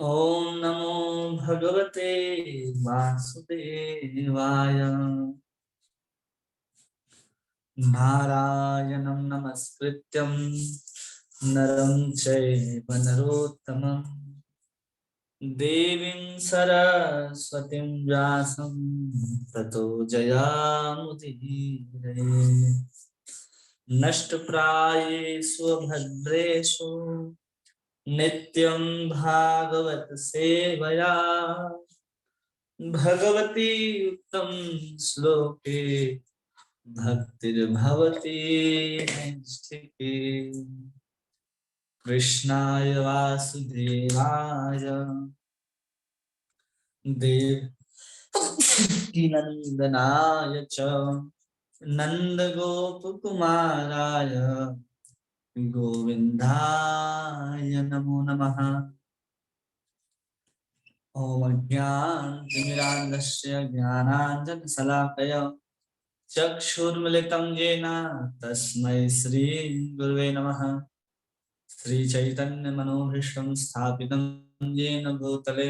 ओम नमो भगवते वासुदेवाय। नारायणं नमस्कृत्यं नरं चैव नरोत्तमं देवीं सरस्वतीं व्यासं ततो जयामुदीरये। नष्टप्रायेषु भद्रेषु नित्यं भागवत सेवया भगवती उत्तम श्लोके भक्तिर्भवती नैष्ठिके। कृष्णाय वासुदेवाय देवकीनन्दनाय च नन्दगोपकुमाराय गोविन्दाय नमो नमः। ॐ अज्ञानतिमिरान्धस्य ज्ञानाञ्जनशलाकया चक्षुर्मिलितं येन तस्मै श्रीगुरुवे नमः। श्रीचैतन्यमनोभीष्टं स्थापितं येन भूतले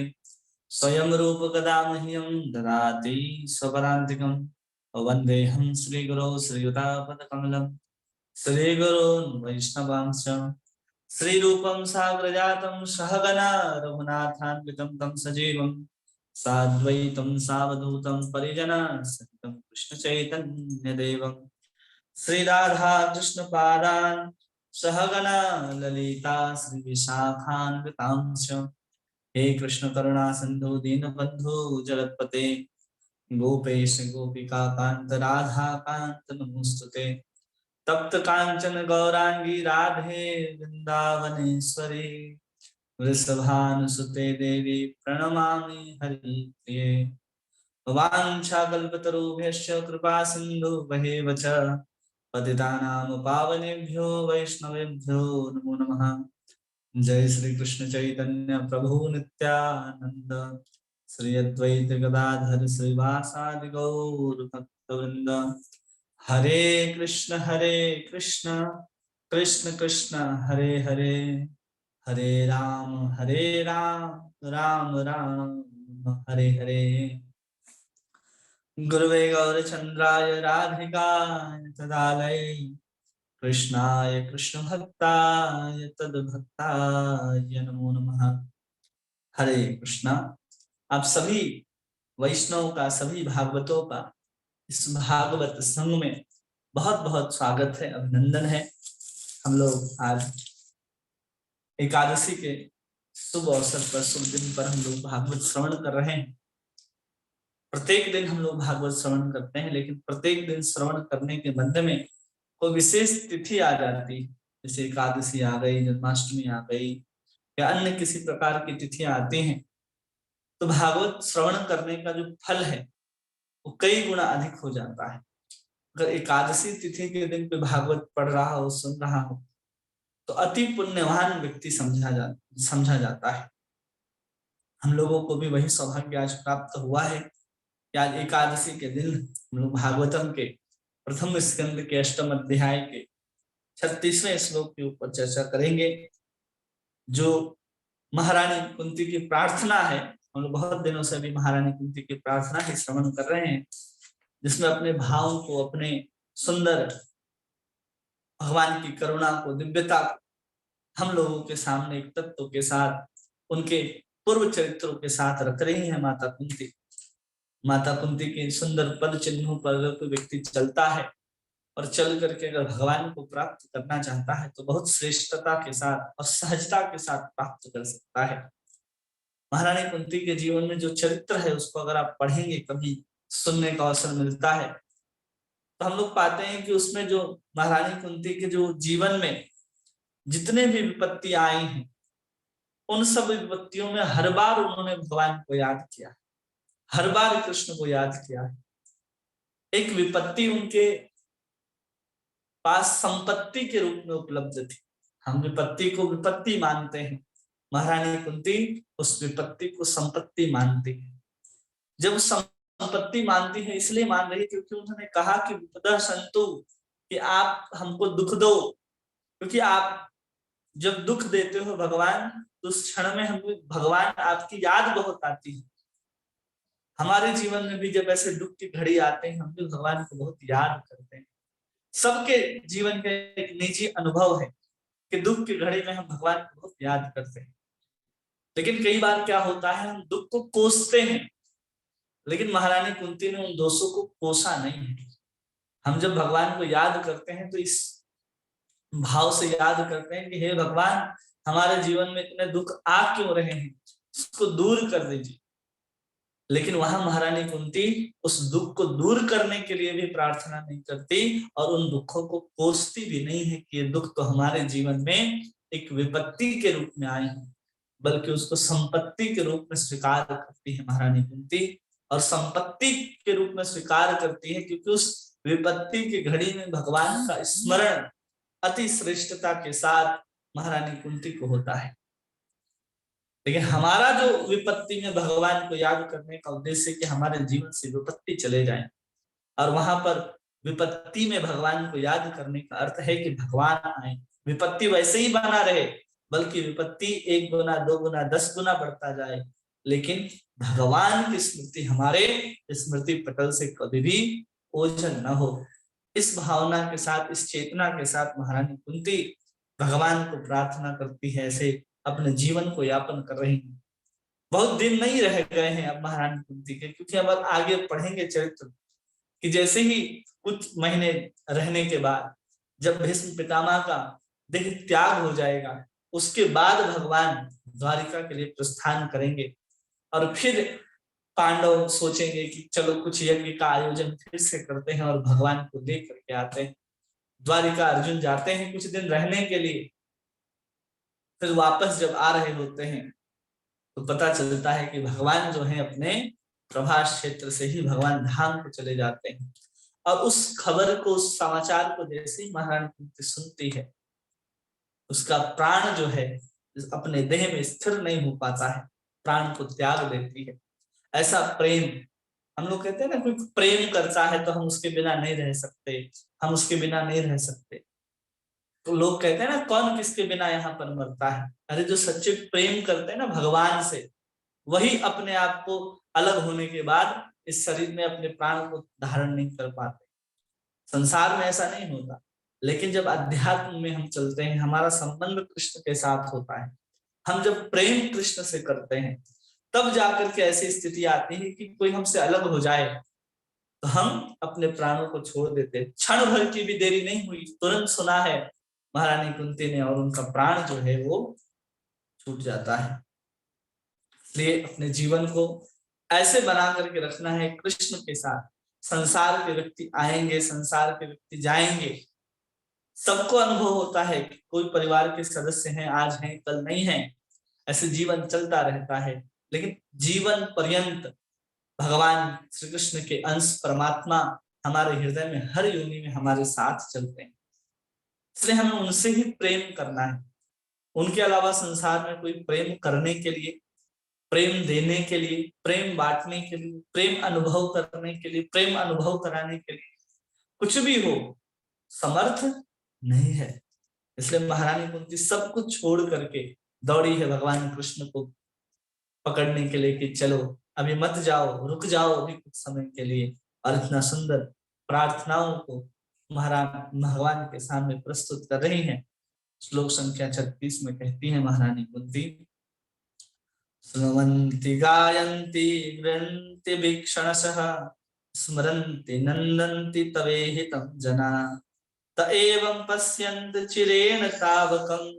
स्वयं रूपकदा मह्यं ददाति स्वपदान्तिकं। वन्देऽहं श्रीगुरौ श्रीयुतापदकमलं श्रीगुरून् वैष्णवांश्च श्रीरूपं साग्रजातं सहगना रघुनाथान्वितं तं सजीवं साद्वैतं सावधूतं परिजनसहितं कृष्णचैतन्यदेवं श्रीराधा कृष्णपादान् सहगना ललिता श्रीविशाखान्वितांश्च। हे कृष्ण करुणा सिंधु दीनबंधु जगत्पते गोपेश गोपिका कांत राधा कांत नमोस्तुते। तप्त कांचन गौरांगी राधे वृंदावनेश्वरी वृषभानुसुते देवी प्रणमामि हरिप्रिये। वाञ्छाकल्पतरुभ्यश्च कृपा सिन्धु भवेम च पतितानां पावनेभ्यो वैष्णवेभ्यो नमो नमः। जय श्री कृष्ण चैतन्य प्रभु नित्यानंद श्री अद्वैत गदाधर श्रीवासादि गौर भक्तवृंद। हरे कृष्ण कृष्ण कृष्ण हरे हरे, हरे राम राम राम हरे हरे। गुरुवे गौरचंद्राय राधिकाय तदालय कृष्णाय कृष्ण भक्ताय तद्भक्ताय नमो नमः। हरे कृष्णा। आप सभी वैष्णव का, सभी भागवतों का इस भागवत संघ में बहुत बहुत स्वागत है, अभिनंदन है। हम लोग आज एकादशी के शुभ अवसर पर, शुभ दिन पर हम लोग भागवत श्रवण कर रहे हैं। प्रत्येक दिन हम लोग भागवत श्रवण करते हैं, लेकिन प्रत्येक दिन श्रवण करने के मध्य में कोई विशेष तिथि आ जाती है, जैसे एकादशी आ गई, जन्माष्टमी आ गई या अन्य किसी प्रकार की तिथियां आती हैं, तो भागवत श्रवण करने का जो फल है वो कई गुना अधिक हो जाता है। अगर एकादशी तिथि के दिन पे भागवत पढ़ रहा हो, सुन रहा हो, तो अति पुण्यवान व्यक्ति समझा जाता है। हम लोगों को भी वही सौभाग्य आज प्राप्त हुआ है कि आज एकादशी के दिन हम लोग भागवतम के प्रथम स्कंद के अष्टम अध्याय के 36वें श्लोक के ऊपर चर्चा करेंगे। जो महारानी कुंती की प्रार्थना है, हम लोग बहुत दिनों से अभी महारानी कुंती की प्रार्थना ही श्रवण कर रहे हैं, जिसमें अपने भावों को, अपने सुंदर भगवान की करुणा को, दिव्यता को हम लोगों के सामने एक तत्व के साथ, उनके पूर्व चरित्रों के साथ रख रही है माता कुंती। माता कुंती के सुंदर पद चिन्हों पर अगर कोई व्यक्ति चलता है और चल करके अगर भगवान को प्राप्त करना चाहता है, तो बहुत श्रेष्ठता के साथ और सहजता के साथ प्राप्त कर सकता है। महारानी कुंती के जीवन में जो चरित्र है उसको अगर आप पढ़ेंगे, कभी सुनने का अवसर मिलता है, तो हम लोग पाते हैं कि उसमें जो महारानी कुंती के जो जीवन में जितने भी विपत्ति आई हैं, उन सब विपत्तियों में हर बार उन्होंने भगवान को याद किया, हर बार कृष्ण को याद किया। एक विपत्ति उनके पास संपत्ति के रूप में उपलब्ध थी। हम विपत्ति को विपत्ति मानते हैं, महारानी कुंती उस विपत्ति को संपत्ति मानती है। जब संपत्ति मानती है इसलिए मान रही क्योंकि उन्होंने कहा कि विपदा संतु, कि आप हमको दुख दो, क्योंकि आप जब दुख देते हो भगवान, तो उस क्षण में हमें भगवान आपकी याद बहुत आती है। हमारे जीवन में भी जब ऐसे दुख की घड़ी आते हैं, हम भी भगवान को बहुत याद करते हैं। सबके जीवन का एक निजी अनुभव है कि दुख की घड़ी में हम भगवान को बहुत याद करते हैं। लेकिन कई बार क्या होता है, हम दुख को कोसते हैं, लेकिन महारानी कुंती ने उन दोषों को कोसा नहीं है। हम जब भगवान को याद करते हैं तो इस भाव से याद करते हैं कि हे भगवान, हमारे जीवन में इतने दुख आ क्यों रहे हैं, इसको दूर कर दीजिए। लेकिन वहां महारानी कुंती उस दुख को दूर करने के लिए भी प्रार्थना नहीं करती और उन दुखों को कोसती भी नहीं है कि ये दुख तो हमारे जीवन में एक विपत्ति के रूप में आए हैं, बल्कि उसको संपत्ति के रूप में स्वीकार करती है महारानी कुंती। और संपत्ति के रूप में स्वीकार करती है क्योंकि उस विपत्ति की घड़ी में भगवान का स्मरण अति श्रेष्ठता के साथ महारानी कुंती को होता है। लेकिन हमारा जो विपत्ति में भगवान को याद करने का उद्देश्य है कि हमारे जीवन से विपत्ति चले जाए, और वहां पर विपत्ति में भगवान को याद करने का अर्थ है कि भगवान आए। विपत्ति वैसे ही बना रहे, बल्कि विपत्ति 1 गुना 2 गुना 10 गुना बढ़ता जाए, लेकिन भगवान की स्मृति हमारे स्मृति पटल से कभी भी ओझल न हो। इस भावना के साथ, इस चेतना के साथ महारानी कुंती भगवान को प्रार्थना करती है, ऐसे अपने जीवन को यापन कर रही है। बहुत दिन नहीं रह गए हैं अब महारानी कुंती के, क्योंकि अब आगे पढ़ेंगे चरित्र कि जैसे ही कुछ महीने रहने के बाद जब भीष्म पितामह का देह त्याग हो जाएगा, उसके बाद भगवान द्वारिका के लिए प्रस्थान करेंगे और फिर पांडव सोचेंगे कि चलो कुछ यज्ञ का आयोजन फिर से करते हैं और भगवान को देख करके आते हैं। द्वारिका अर्जुन जाते हैं कुछ दिन रहने के लिए, फिर वापस जब आ रहे होते हैं तो पता चलता है कि भगवान जो है अपने प्रभास क्षेत्र से ही भगवान धाम को चले जाते हैं। और उस खबर को, उस समाचार को जैसे ही महारानी कुंती सुनती है, उसका प्राण जो है अपने देह में स्थिर नहीं हो पाता है, प्राण को त्याग देती है। ऐसा प्रेम, हम लोग कहते हैं ना, कोई प्रेम करता है तो हम उसके बिना नहीं रह सकते, हम उसके बिना नहीं रह सकते। तो लोग कहते हैं ना, कौन किसके बिना यहाँ पर मरता है। अरे जो सच्चे प्रेम करते हैं ना भगवान से, वही अपने आप को अलग होने के बाद इस शरीर में अपने प्राण को धारण नहीं कर पाते। संसार में ऐसा नहीं होता, लेकिन जब अध्यात्म में हम चलते हैं, हमारा संबंध कृष्ण के साथ होता है, हम जब प्रेम कृष्ण से करते हैं, तब जाकर के ऐसी स्थिति आती है कि कोई हमसे अलग हो जाए तो हम अपने प्राणों को छोड़ देते। क्षण भर की भी देरी नहीं हुई, तुरंत सुना है महारानी कुंती ने, और उनका प्राण जो है वो छूट जाता है। इसलिए अपने जीवन को ऐसे बना करके रखना है कृष्ण के साथ। संसार के व्यक्ति आएंगे, संसार के व्यक्ति जाएंगे, सबको अनुभव होता है कि कोई परिवार के सदस्य हैं, आज हैं कल नहीं है, ऐसे जीवन चलता रहता है। लेकिन जीवन पर्यंत भगवान श्री कृष्ण के अंश परमात्मा हमारे हृदय में हर योनि में हमारे साथ चलते हैं। इसलिए हमें उनसे ही प्रेम करना है। उनके अलावा संसार में कोई प्रेम करने के लिए, प्रेम देने के लिए, प्रेम बांटने के लिए, प्रेम अनुभव करने के लिए, प्रेम अनुभव कराने के लिए कुछ भी हो, समर्थ नहीं है। इसलिए महारानी कुंती सब कुछ छोड़ करके दौड़ी है भगवान कृष्ण को पकड़ने के लिए कि चलो अभी मत जाओ, रुक जाओ अभी कुछ समय के लिए। और इतना सुंदर प्रार्थनाओं को महाराज भगवान के सामने प्रस्तुत कर रही हैं। श्लोक संख्या 36 में कहती है महारानी कुंती, स्नुवन्ति गायन्ति गृह्णन्ति भीक्षणशः स्मरन्ति नन्दन्ति तवेहितं जना त एवं पश्यन्त चिरेण तावकं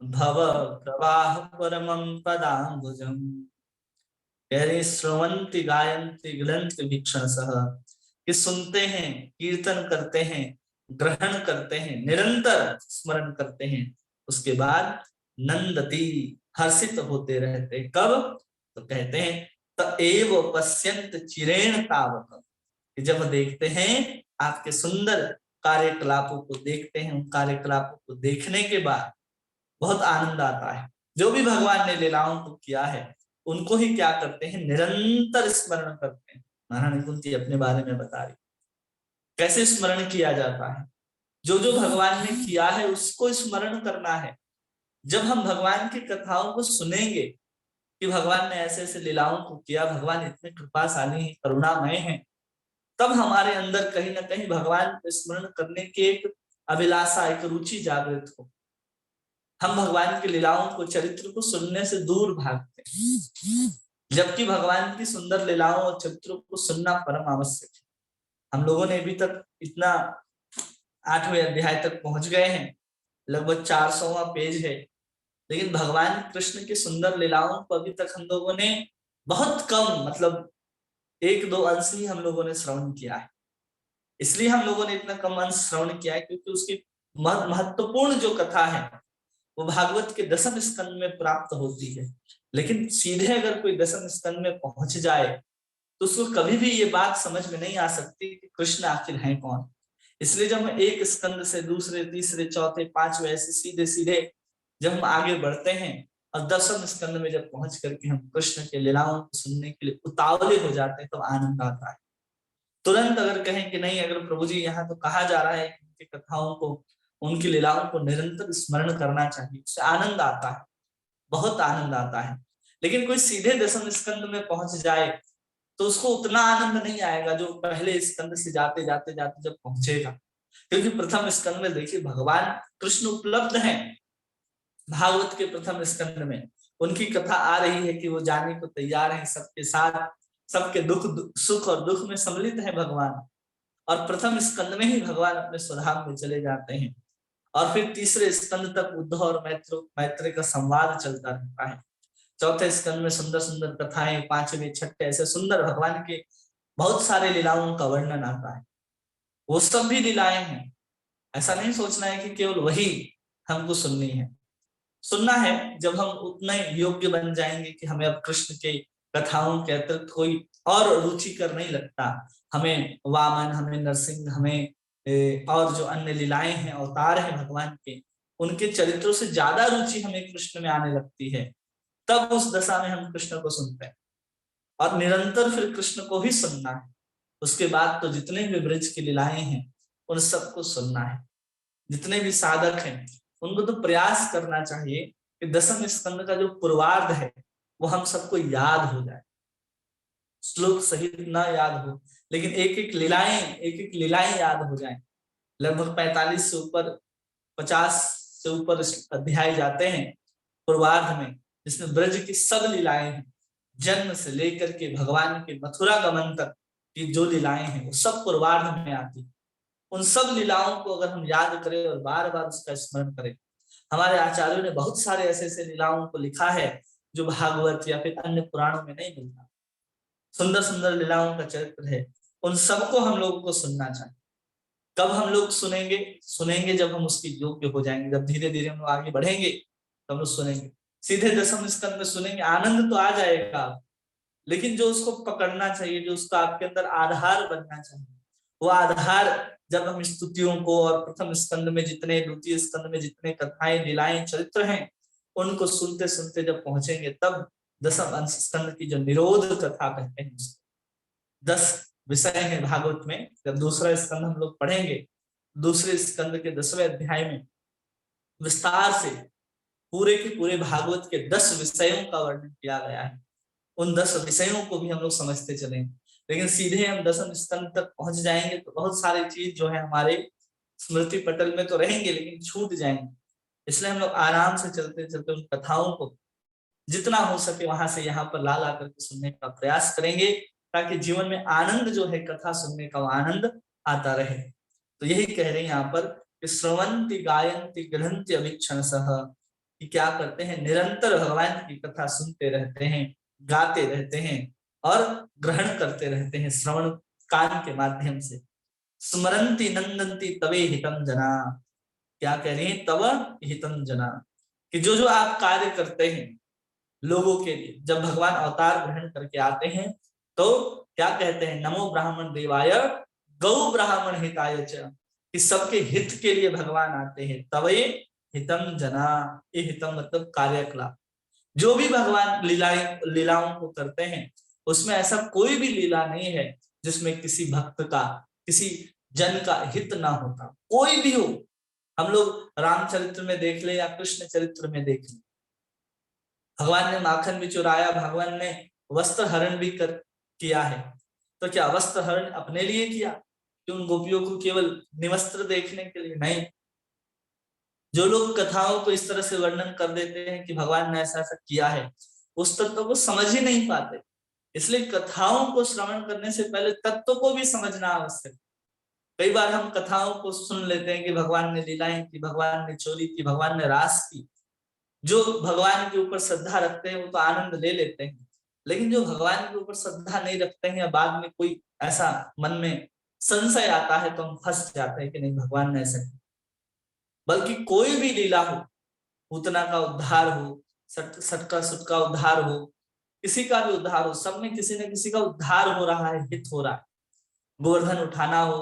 भव प्रवाह परमं पदाम्बुजम्। कह रही श्रवन्ति गायन्ति गृह्णन्ति भीक्षणशः, कि सुनते हैं, कीर्तन करते हैं, ग्रहण करते हैं, निरंतर स्मरण करते हैं, उसके बाद नंदती हर्षित होते रहते। कब? तो कहते हैं तएव पश्यन्त चिरेण तावक, कि जब देखते हैं आपके सुंदर कार्यकलापों को, देखते हैं उन कार्यकलापों को देखने के बाद बहुत आनंद आता है। जो भी भगवान ने लीलाओं को किया है उनको ही क्या करते हैं, निरंतर स्मरण करते हैं। महारानी कुंती अपने बारे में बता रही कैसे स्मरण किया जाता है। जो जो भगवान ने किया है उसको स्मरण करना है, जब हम भगवान की कथाओं को सुनेंगे कि भगवान ने ऐसे ऐसे लीलाओं को किया, भगवान इतने कृपाशाली हैं, करुणामय हैं, तब हमारे अंदर कहीं ना कहीं भगवान को स्मरण करने की एक अभिलाषा, एक रुचि जागृत हो। हम भगवान की लीलाओं को, चरित्र को सुनने से दूर भागते हैं, जबकि भगवान की सुंदर लीलाओं और चरित्रों को सुनना परम आवश्यक है। हम लोगों ने अभी तक इतना 8वें अध्याय तक पहुंच गए हैं, लगभग 400वां पेज है, लेकिन भगवान कृष्ण की सुंदर लीलाओं को अभी तक हम लोगों ने बहुत कम, मतलब 1-2 अंश ही हम लोगों ने श्रवण किया है। इसलिए हम लोगों ने इतना कम अंश श्रवण किया है क्योंकि उसकी महत्वपूर्ण जो कथा है वो भागवत के 10वें स्कंद में प्राप्त होती है। लेकिन सीधे अगर कोई 10वें स्कंद में पहुंच जाए तो उसको कभी भी ये बात समझ में नहीं आ सकती कि कृष्ण आखिर है कौन। इसलिए जब हम एक स्कंद से दूसरे, तीसरे, चौथे, 5वें ऐसे सीधे सीधे जब हम आगे बढ़ते हैं और 10वें स्कंद में जब पहुंच करके हम कृष्ण के लीलाओं को सुनने के लिए उतावले हो जाते हैं तो आनंद आता है। तुरंत अगर कहें कि नहीं, अगर प्रभु जी यहाँ तो कहा जा रहा है कि उनकी कथाओं को, उनकी लीलाओं को निरंतर स्मरण करना चाहिए, उससे आनंद आता है, बहुत आनंद आता है। लेकिन कोई सीधे 10वें स्कंद में पहुंच जाए तो उसको उतना आनंद नहीं आएगा जो पहले स्कंद से जाते जाते जाते जब पहुंचेगा। क्योंकि प्रथम स्कंद में देखिए भगवान कृष्ण उपलब्ध हैं। भागवत के प्रथम स्कंद में उनकी कथा आ रही है कि वो जाने को तैयार है सबके साथ, सबके दुख, सुख और दुख में सम्मिलित है भगवान। और प्रथम स्कंद में ही भगवान अपने स्वधाम में चले जाते हैं और फिर तीसरे स्कंद तक उद्धव और मैत्रेय का संवाद चलता रहता है। चौथे स्कंद में सुंदर सुंदर कथाएं, 5वें, 6ठे ऐसे सुंदर भगवान के बहुत सारे लीलाओं का वर्णन आता है। वो सब भी लीलाएं हैं, ऐसा नहीं सोचना है कि केवल वही हमको सुननी है। सुनना है जब हम उतने योग्य बन जाएंगे कि हमें अब कृष्ण के कथाओं के अतिरिक्त कोई और रुचिकर नहीं लगता। हमें वामन, हमें नरसिंह, हमें और जो अन्य लीलाएं हैं, अवतार हैं भगवान के, उनके चरित्रों से ज्यादा रुचि हमें कृष्ण में आने लगती है। तब उस दशा में हम कृष्ण को सुनते हैं और निरंतर फिर कृष्ण को ही सुनना है। उसके बाद तो जितने भी ब्रज की लीलाएं हैं उन सबको सुनना है। जितने भी साधक हैं उनको तो प्रयास करना चाहिए कि 10वें स्कंद का जो पूर्वार्ध है वो हम सबको याद हो जाए, श्लोक सहित ना याद हो, लेकिन एक एक लीलाएं याद हो जाएं। लगभग 45 से ऊपर, 50 से ऊपर अध्याय जाते हैं पूर्वार्ध में, जिसमें ब्रज की सब लीलाएं हैं, जन्म से लेकर के भगवान के मथुरा गमन तक की जो लीलाएं हैं वो सब पूर्वार्ध में आती। उन सब लीलाओं को अगर हम याद करें और बार बार उसका स्मरण करें, हमारे आचार्यों ने बहुत सारे ऐसे ऐसे लीलाओं को लिखा है जो भागवत या फिर अन्य पुराणों में नहीं मिलता। सुंदर सुंदर लीलाओं का चरित्र है, उन सबको हम लोगों को सुनना चाहिए। कब हम लोग सुनेंगे? सुनेंगे जब हम उसके योग्य हो जाएंगे, जब धीरे धीरे हम लोग आगे बढ़ेंगे तब हम लोग सुनेंगे। सीधे 10वें स्कंद में सुनेंगे, आनंद तो आ जाएगा, लेकिन जो उसको पकड़ना चाहिए, जो उसका आपके अंदर आधार बनना चाहिए, वो आधार जब हम स्तुतियों को और प्रथम स्कंद में जितने, द्वितीय स्कंद में जितने कथाएं, लीलाएं, चरित्र हैं उनको सुनते सुनते जब पहुंचेंगे तब 10वें स्कंद की जो निरोध कथा कहते हैं, 10 विषय है भागवत में। जब दूसरा स्कंद हम लोग पढ़ेंगे, दूसरे स्कंद के 10वें अध्याय में विस्तार से पूरे के पूरे भागवत के 10 विषयों का वर्णन किया गया है। उन 10 विषयों को भी हम लोग समझते चलेंगे। लेकिन सीधे हम 10वें स्कंद तक पहुंच जाएंगे तो बहुत सारी चीज जो है हमारे स्मृति पटल में तो रहेंगे लेकिन छूट जाएंगे। इसलिए हम लोग आराम से चलते चलते उन कथाओं को जितना हो सके वहां से यहाँ पर ला ला करके सुनने का प्रयास करेंगे, ताकि जीवन में आनंद जो है कथा सुनने का, वो आनंद आता रहे। तो यही कह रहे हैं यहाँ पर कि श्रवंती गायंती गृहंती अभिक्षण सह, कि क्या करते हैं, निरंतर भगवान की कथा सुनते रहते हैं, गाते रहते हैं और ग्रहण करते रहते हैं श्रवण कान के माध्यम से। स्मरंती नंदंती तवे हितम जना, क्या कह रही है, तव हितम जना, कि जो जो आप कार्य करते हैं लोगों के लिए, जब भगवान अवतार ग्रहण करके आते हैं तो क्या कहते हैं, नमो ब्राह्मण देवाय गौ ब्राह्मण हिताय च, कि सबके हित के लिए भगवान आते हैं। तवे हितम जना, ये हितम मतलब कार्यकलाप। जो भी भगवान लीलाओं को करते हैं उसमें ऐसा कोई भी लीला नहीं है जिसमें किसी भक्त का, किसी जन का हित ना होता, कोई भी हो। हम लोग रामचरित्र में देख ले या कृष्ण चरित्र में देख ले, भगवान ने माखन भी चुराया, भगवान ने वस्त्र हरण भी किया है। तो क्या वस्त्र हरण अपने लिए किया कि उन गोपियों को केवल निवस्त्र देखने के लिए? नहीं। जो लोग कथाओं को इस तरह से वर्णन कर देते हैं कि भगवान ने ऐसा ऐसा किया है, उस तत्व को समझ ही नहीं पाते। इसलिए कथाओं को श्रवण करने से पहले तत्व को भी समझना आवश्यक। कई बार हम कथाओं को सुन लेते हैं कि भगवान ने लीलाएं की, भगवान ने चोरी की, भगवान ने रास की। जो भगवान के ऊपर श्रद्धा रखते हैं वो तो आनंद ले लेते हैं, लेकिन जो भगवान के ऊपर श्रद्धा नहीं रखते हैं या बाद में कोई ऐसा मन में संशय आता है तो हम फंस जाते हैं कि नहीं भगवान ने ऐसा किया। बल्कि कोई भी लीला हो, पूतना का उद्धार हो, सटका सुटका उद्धार हो, किसी का भी उद्धार हो, सब में किसी न किसी का उद्धार हो रहा है, हित हो रहा है। गोवर्धन उठाना हो,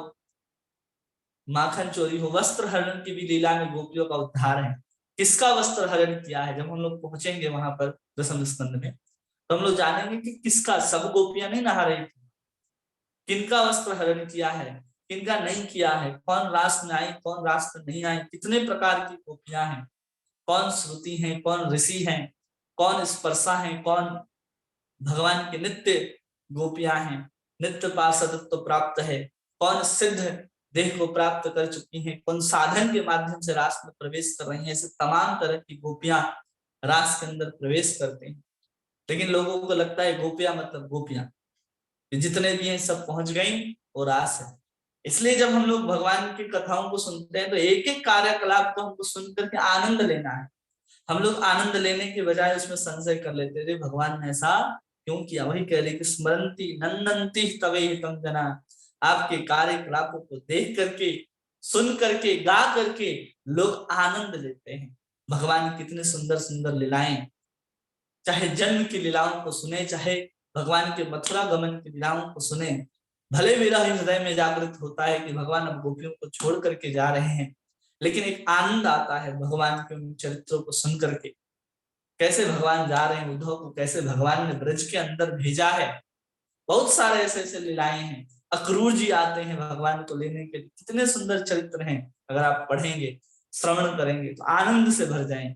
माखन चोरी हो, वस्त्र हरण की भी लीला में गोपियों का उद्धार है। किसका वस्त्र हरण किया है? जब हम लोग पहुंचेंगे वहां पर दशम स्कंद में तो हम लोग जानेंगे कि किसका। सब गोपियां नहीं नहा रही थी, किनका वस्त्र हरण किया है, किनका नहीं किया है, कौन रास में आई, कौन रास में नहीं आई, कितने प्रकार की गोपियां हैं, कौन श्रुति हैं, कौन ऋषि हैं, कौन स्पर्शा हैं, कौन भगवान के नित्य गोपियां हैं, नित्य पार्षदत्व प्राप्त है, कौन सिद्ध देह को प्राप्त कर चुकी हैं, कौन साधन के माध्यम से रास में प्रवेश कर रही हैं। ऐसे तमाम तरह की गोपियां रास के अंदर प्रवेश करते हैं। लेकिन लोगों को लगता है गोपियां मतलब गोपियां, जितने भी हैं सब पहुंच गई और रास है। इसलिए जब हम लोग भगवान की कथाओं को सुनते हैं तो एक एक कार्यकलाप को हमको सुनकर के आनंद लेना है। हम लोग आनंद लेने के बजाय उसमें संशय कर लेते थे, भगवान ने ऐसा क्यों किया? वही कह रहे कि स्मरंती नंदंती तवे हितम जना, आपके कार्यकलापों को देख करके, सुन करके, गा करके लोग आनंद लेते हैं। भगवान की कितने सुंदर सुंदर लीलाएं, चाहे जन्म की लीलाओं को सुने, चाहे भगवान के मथुरा गमन की लीलाओं को सुने, भले मेरा हृदय में जागृत होता है कि भगवान अब गोपियों को छोड़ करके जा रहे हैं, लेकिन एक आनंद आता है भगवान के उन चरित्रों को सुन करके। कैसे भगवान जा रहे हैं, उद्धव को कैसे भगवान ने ब्रज के अंदर भेजा है। बहुत सारे ऐसे ऐसे लीलाएं हैं। अक्रूर जी आते हैं भगवान को लेने के लिए, कितने सुंदर चरित्र हैं। अगर आप पढ़ेंगे, श्रवण करेंगे तो आनंद से भर जाएंगे।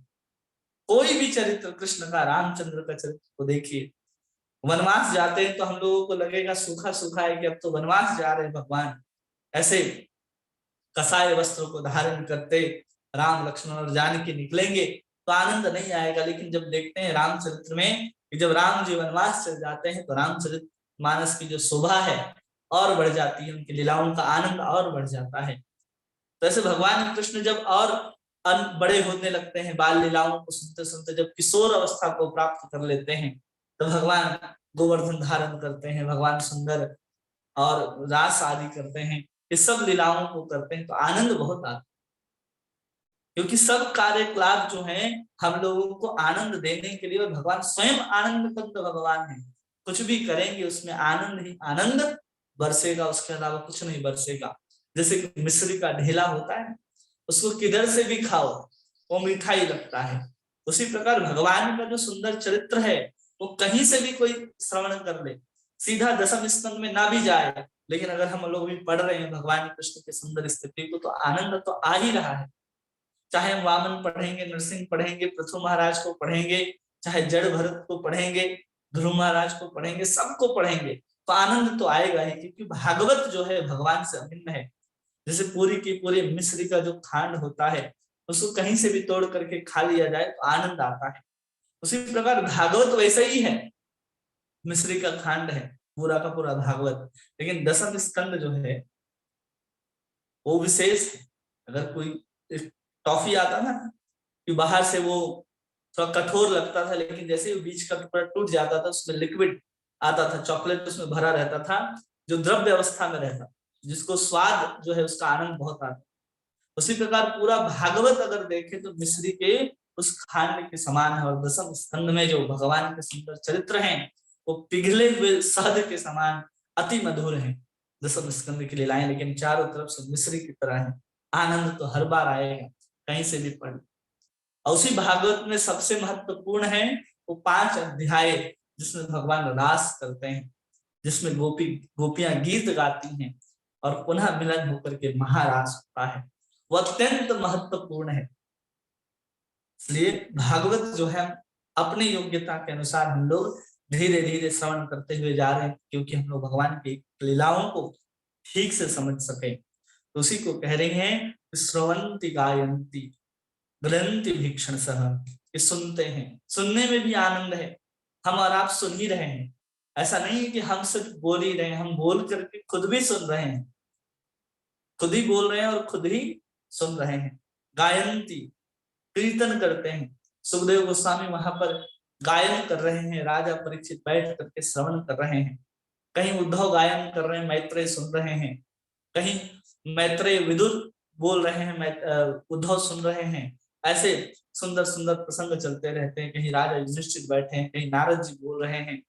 कोई भी चरित्र कृष्ण का, रामचंद्र का चरित्र को देखिए। वनवास जाते हैं तो हम लोगों को लगेगा सूखा सूखा है कि अब तो वनवास जा रहे हैं भगवान, ऐसे कसाय वस्त्र को धारण करते राम लक्ष्मण और जानकी निकलेंगे तो आनंद नहीं आएगा। लेकिन जब देखते हैं रामचरित्र में कि जब राम जी वनवास चले जाते हैं तो रामचरित मानस की जो शोभा है और बढ़ जाती है, उनकी लीलाओं का आनंद और बढ़ जाता है। तो ऐसे भगवान कृष्ण जब और बड़े होने लगते हैं, बाल लीलाओं को सुनते सुनते जब किशोर अवस्था को प्राप्त कर लेते हैं, तो भगवान गोवर्धन धारण करते हैं, भगवान सुंदर और रास आदि करते हैं, ये सब लीलाओं को करते हैं तो आनंद बहुत आता है। क्योंकि सब कार्यकलाप जो हैं हम लोगों को आनंद देने के लिए, और भगवान स्वयं आनंद कंद भगवान है। कुछ भी करेंगे उसमें आनंद ही आनंद बरसेगा, उसके अलावा कुछ नहीं बरसेगा। जैसे कि मिश्री का ढेला होता है, उसको किधर से भी खाओ वो मीठा ही लगता है। उसी प्रकार भगवान का जो सुंदर चरित्र है वो कहीं से भी कोई श्रवण कर ले, सीधा दशम स्कंद में ना भी जाए, लेकिन अगर हम लोग भी पढ़ रहे हैं भगवान कृष्ण की सुंदर स्थिति को तो आनंद तो आ ही रहा है। चाहे हम वामन पढ़ेंगे, नरसिंह पढ़ेंगे, पृथु महाराज को पढ़ेंगे, चाहे जड़ भरत को पढ़ेंगे, ध्रुव महाराज को पढ़ेंगे, सबको पढ़ेंगे तो आनंद तो आएगा ही। क्योंकि भागवत जो है भगवान से अभिन्न है। जैसे पूरी की पूरी मिश्री का जो खांड होता है उसको कहीं से भी तोड़ करके खा लिया जाए तो आनंद आता है, उसी प्रकार भागवत वैसे ही है। मिश्री का खांड है पूरा का पूरा भागवत, लेकिन दशम स्कंद जो है वो विशेष है। अगर कोई टॉफी आता ना कि बाहर से वो थोड़ा कठोर लगता था, लेकिन जैसे ही बीच का टुकड़ा टूट जाता था उसमें लिक्विड आता था, चॉकलेट उसमें भरा रहता था जो द्रव्य अवस्था में रहता, जिसको स्वाद जो है उसका आनंद बहुत आता। उसी प्रकार पूरा भागवत अगर देखें तो मिश्री के उस खांड के समान है। और दशम स्कंद में जो भगवान के सुंदर चरित्र हैं वो पिघले हुए शहद के समान अति मधुर हैं दशम स्कंद की लीलाएं, लेकिन चारों तरफ से मिश्री की तरह है। आनंद तो हर बार आएगा कहीं से भी पढ़। और उसी भागवत में सबसे महत्वपूर्ण है वो 5 अध्याय जिसमें भगवान रास करते हैं, जिसमें गोपियां गीत गाती हैं और पुनः मिलन होकर के महारास होता है। वो अत्यंत महत्वपूर्ण है। इसलिए भागवत जो है अपनी योग्यता के अनुसार हम लोग धीरे धीरे श्रवण करते हुए जा रहे हैं, क्योंकि हम लोग भगवान की लीलाओं को ठीक से समझ सके। तो उसी को कह रहे हैं श्रवंती गायंती ग्रंथि भीक्षण सह, कि सुनते हैं, सुनने में भी आनंद है। हम और आप सुन ही रहे हैं, ऐसा नहीं है कि हम सिर्फ बोल ही रहे हैं, हम बोल करके खुद भी सुन रहे हैं, खुद ही बोल रहे हैं और खुद ही सुन रहे हैं। गायंती कीर्तन करते हैं, सुखदेव गोस्वामी वहां पर गायन कर रहे हैं, राजा परीक्षित बैठ करके श्रवण कर रहे हैं। कहीं उद्धव गायन कर रहे हैं, मैत्रेय सुन रहे हैं, कहीं मैत्रेय विदुर बोल रहे हैं, उद्धव सुन रहे हैं। ऐसे सुंदर सुंदर प्रसंग चलते रहते हैं। कहीं राजा युधिष्ठिर बैठे हैं, कहीं नारद जी बोल रहे हैं,